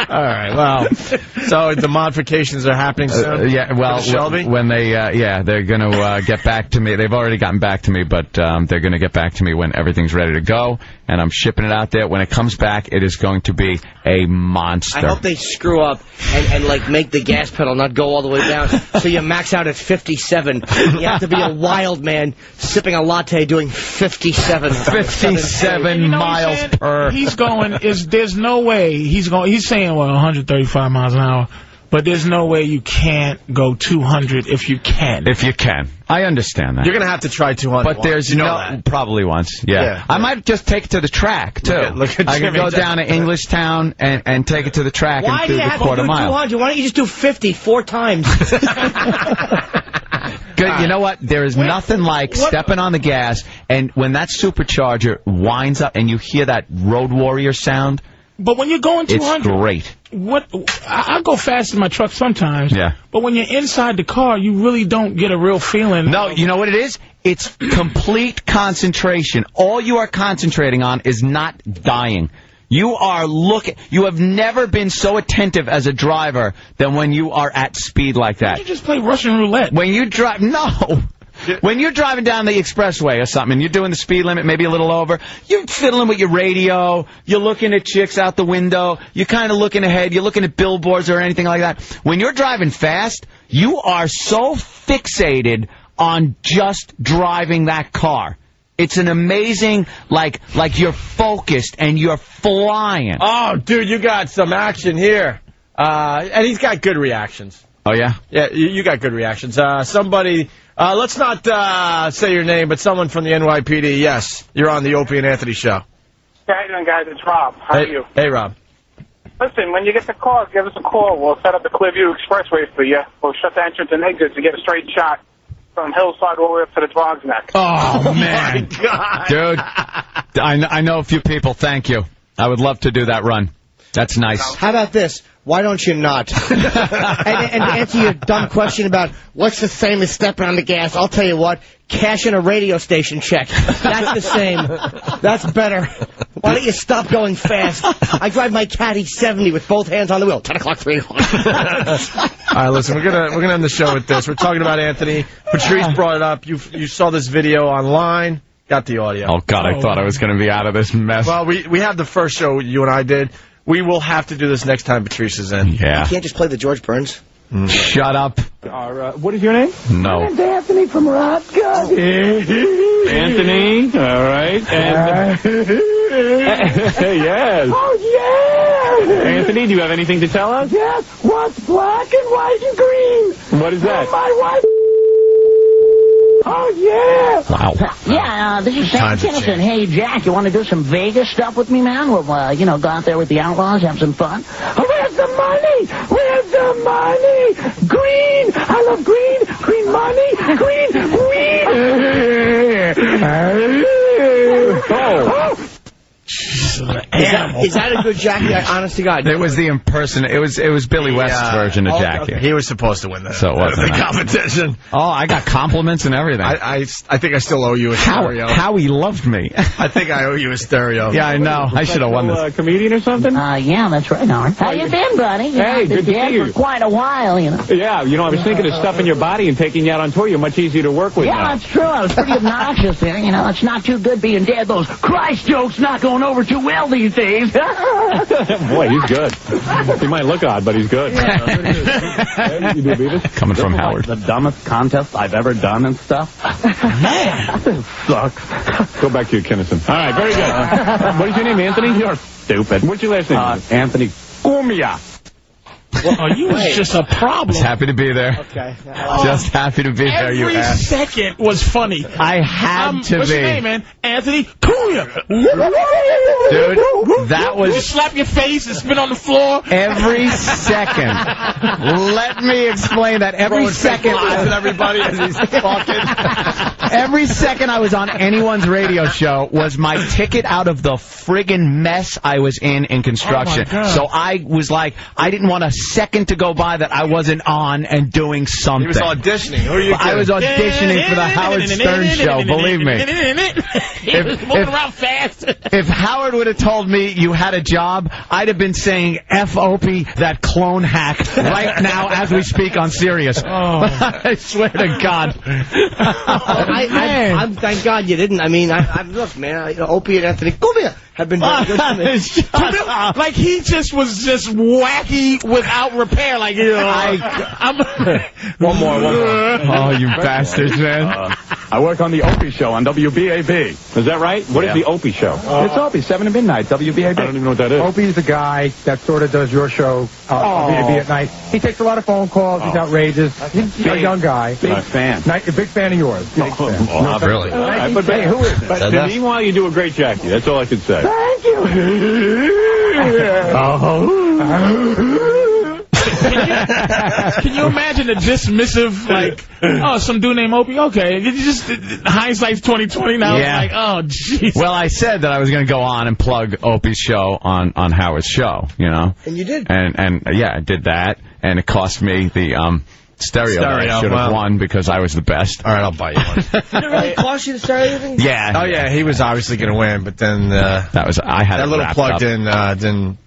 All right. right. Well, so the modifications are happening soon. Yeah. Well, Shelby? when they, they're going to get back to me. They've already gotten back to me, but they're going to get back to me when everything's ready to go, and I'm shipping it out there. When it comes back, it is going to be a monster. I hope they screw up and like make the gas pedal not go all the way down, so you max out at 57. You have to be a wild man sipping a latte doing 57. 57 miles per. He's going. There's no way he's going. He's saying 135 miles an hour, but there's no way you can't go 200 if you can. If you can, I understand that. You're gonna have to try 200. But there's probably once. Yeah. I might just take it to the track too. Look at I can go down to Englishtown and take it to the track Why and do do you the have to quarter do mile. 200? Why don't you just do 50 4 times? Good. You know what? There is nothing like stepping on the gas, and when that supercharger winds up and you hear that Road Warrior sound. But when you're going 200, it's great. I go fast in my truck sometimes. Yeah. But when you're inside the car, you really don't get a real feeling. No, you know what it is? It's complete concentration. All you are concentrating on is not dying. You are looking. You have never been so attentive as a driver than when you are at speed like that. You just play Russian roulette. When you drive, no. When you're driving down the expressway or something, and you're doing the speed limit, maybe a little over, you're fiddling with your radio, you're looking at chicks out the window, you're kind of looking ahead, you're looking at billboards or anything like that. When you're driving fast, you are so fixated on just driving that car. It's an amazing, like you're focused and you're flying. Oh, dude, you got some action here. And he's got good reactions. Oh, yeah? Yeah, you got good reactions. Somebody, let's not say your name, but someone from the NYPD, yes, you're on the Opie and Anthony show. How you doing, guys? It's Rob. How are you? Hey, Rob. Listen, when you get the call, give us a call. We'll set up the Clearview Expressway for you. We'll shut the entrance and exits to get a straight shot from Hillside all the way up to the Dog's Neck. Oh, man. My God. Dude, I know a few people. Thank you. I would love to do that run. That's nice. How about this? Why don't you not? and to answer your dumb question about what's the same as stepping on the gas, I'll tell you what, cash in a radio station check. That's the same. That's better. Why don't you stop going fast? I drive my Caddy 70 with both hands on the wheel. 10 o'clock, 3 o'clock. All right, listen, we're gonna end the show with this. We're talking about Anthony. Patrice brought it up. You saw this video online. Got the audio. Oh, God, I thought I was going to be out of this mess. Well, we had the first show you and I did. We will have to do this next time Patrice is in. Yeah. You can't just play the George Burns. Shut up. What is your name? No. My name's Anthony from Rotgut. Anthony, all right. And, yes. Oh, yeah. Anthony, do you have anything to tell us? Yes. What's black and white and green? What is that? My wife. Oh, yeah. Wow. Yeah, this is Sam Kinison. Hey, Jack, you want to do some Vegas stuff with me, man? We'll, go out there with the Outlaws, have some fun. Where's the money? Where's the money? Green. I love green. Green money. Green. Oh. Is that a good Jackie? Honest to God. It was the it was Billy West's version of Jackie. Okay. He was supposed to win that. So it wasn't the competition. Oh, I got compliments and everything. I think I still owe you a stereo. How he loved me. I think I owe you a stereo. Yeah, I know. I should have won this. Comedian or something? Yeah, that's right, Howard. How you been, buddy? Hey, good to see you. For quite a while, you know. Yeah, I was thinking of stuffing your body and taking you out on tour. You're much easier to work with now. Yeah, that's true. I was pretty obnoxious there. It's not too good being dead. Those Christ jokes not going over too well these days. Boy, he's good. He might look odd, but he's good. Yeah. You do, Beavis? Coming from Howard. The dumbest contest I've ever done and stuff. Man, this sucks. Go back to your Kinnison. All right, very good. What is your name, Anthony? You're stupid. What's your last name? Anthony Gumia. Well, you was just a problem. Just happy to be there. Okay. Just happy to be there, you Every ass. second was funny. I had to what's be. Your name, man? Anthony Cunha. Dude, that was... You slap your face and spit on the floor. Every second. Let me explain that. Every second... everybody as he's talking. Every second I was on anyone's radio show was my ticket out of the friggin' mess I was in construction. Oh, my God. So I was like, I didn't want a second to go by that I wasn't on and doing something. He was auditioning. Who are you kidding? I was auditioning for the Howard Stern show, believe me. He was moving around fast. If Howard would have told me you had a job, I'd have been saying F Opie, that clone hack, right now as we speak on Sirius. I swear to God. I'm thank God you didn't. I mean, look, man, Opie and Anthony Cumia have been very good to me. Like he just was just wacky without repair. Like, I'm one more. Oh, you bastards, man. I work on the Opie Show on WBAB. Is that right? What is the Opie Show? It's Opie, 7 to midnight, WBAB. I don't even know what that is. Opie's the guy that sort of does your show, WBAB at night. He takes a lot of phone calls. He's outrageous. He's a young guy. Big fan. A big fan of yours. Big fan. Oh, really? But hey, who is it? But meanwhile, you do a great Jackie. That's all I can say. Thank you. Can you imagine the dismissive, like, some dude named Opie? Okay, it just hindsight's 2020 now. Yeah. It's like, oh, jeez. Well, I said that I was going to go on and plug Opie's show on Howard's show, you know. And you did. And yeah, I did that, and it cost me the stereo that I should have won because I was the best. All right, I'll buy you one. Did it really cost you the stereo thing? Yeah. Oh, yeah, he was obviously going to win, but then I had that it little wrapped plugged up. in didn't.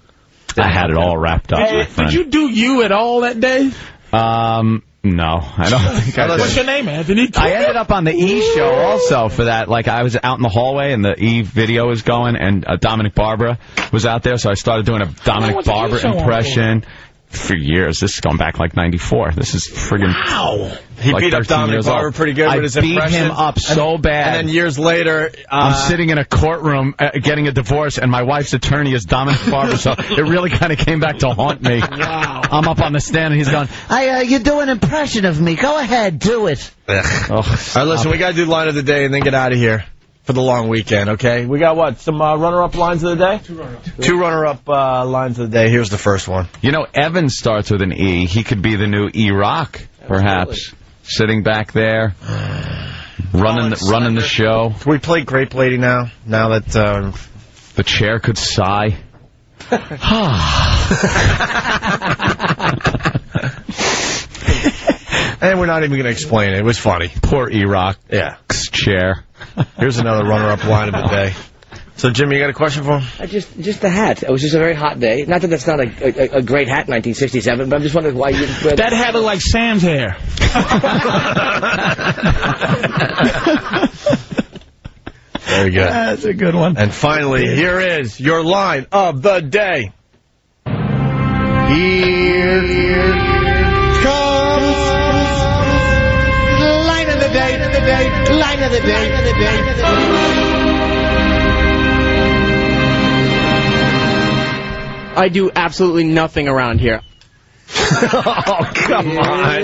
I had it all wrapped up. my friend. Did you do you at all that day? No, I don't think I did. What's your name, Anthony? I ended up on the E show also for that. Like, I was out in the hallway and the E video was going, and Dominic Barbara was out there, so I started doing a Dominic Barbara impression for years. This is going back like 94. This is friggin' Wow. He like beat up Dominic Barbara pretty good with his impression. I beat him up so bad. And then years later, I'm sitting in a courtroom getting a divorce, and my wife's attorney is Dominic Barbara, so it really kind of came back to haunt me. Wow. I'm up on the stand, and he's going, you do an impression of me. Go ahead, do it. All right, listen, we got to do line of the day and then get out of here for the long weekend, okay? We got what? Some runner-up lines of the day? Two runner-up lines of the day. Here's the first one. You know, Evan starts with an E. He could be the new E-Rock, perhaps. Sitting back there, running the show. Can we play Grape Lady now? Now that the chair could sigh. And we're not even going to explain it. It was funny. Poor E-Rock. Yeah. Chair. Here's another runner-up line of the day. So, Jimmy, you got a question for him? Just the hat. It was just a very hot day. Not that that's not a great hat in 1967, but I'm just wondering why you didn't wear that hat looked like Sam's hair. Very good. That's a good one. And finally, here is your line of the day. Here comes line of the day, line of the day. I do absolutely nothing around here. Oh, come on.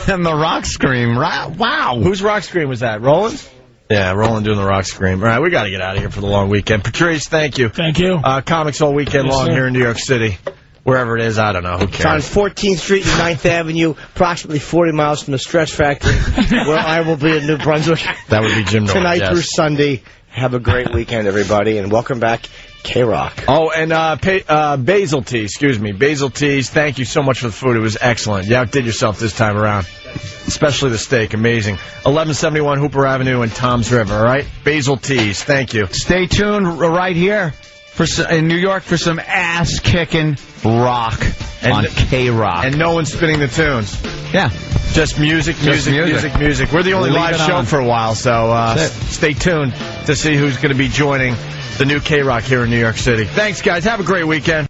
And the rock scream. Wow. Whose rock scream was that? Roland? Yeah, Roland doing the rock scream. All right, we got to get out of here for the long weekend. Patrice, thank you. Thank you. Comics all weekend long here in New York City. Wherever it is, I don't know. Who cares? It's on 14th Street and 9th Avenue, approximately 40 miles from the Stretch Factory, where I will be in New Brunswick. That would be Jim Norton. Tonight through Sunday. Have a great weekend, everybody, and welcome back, K-Rock. Oh, and Basil Teas, Basil Teas, thank you so much for the food. It was excellent. You outdid yourself this time around. Especially the steak, amazing. 1171 Hooper Avenue and Tom's River, all right? Basil Teas, thank you. Stay tuned right here in New York for some ass-kicking rock on K-Rock. And no one's spinning the tunes. Yeah. Just music. We're the only live show for a while, so stay tuned to see who's going to be joining the new K-Rock here in New York City. Thanks, guys. Have a great weekend.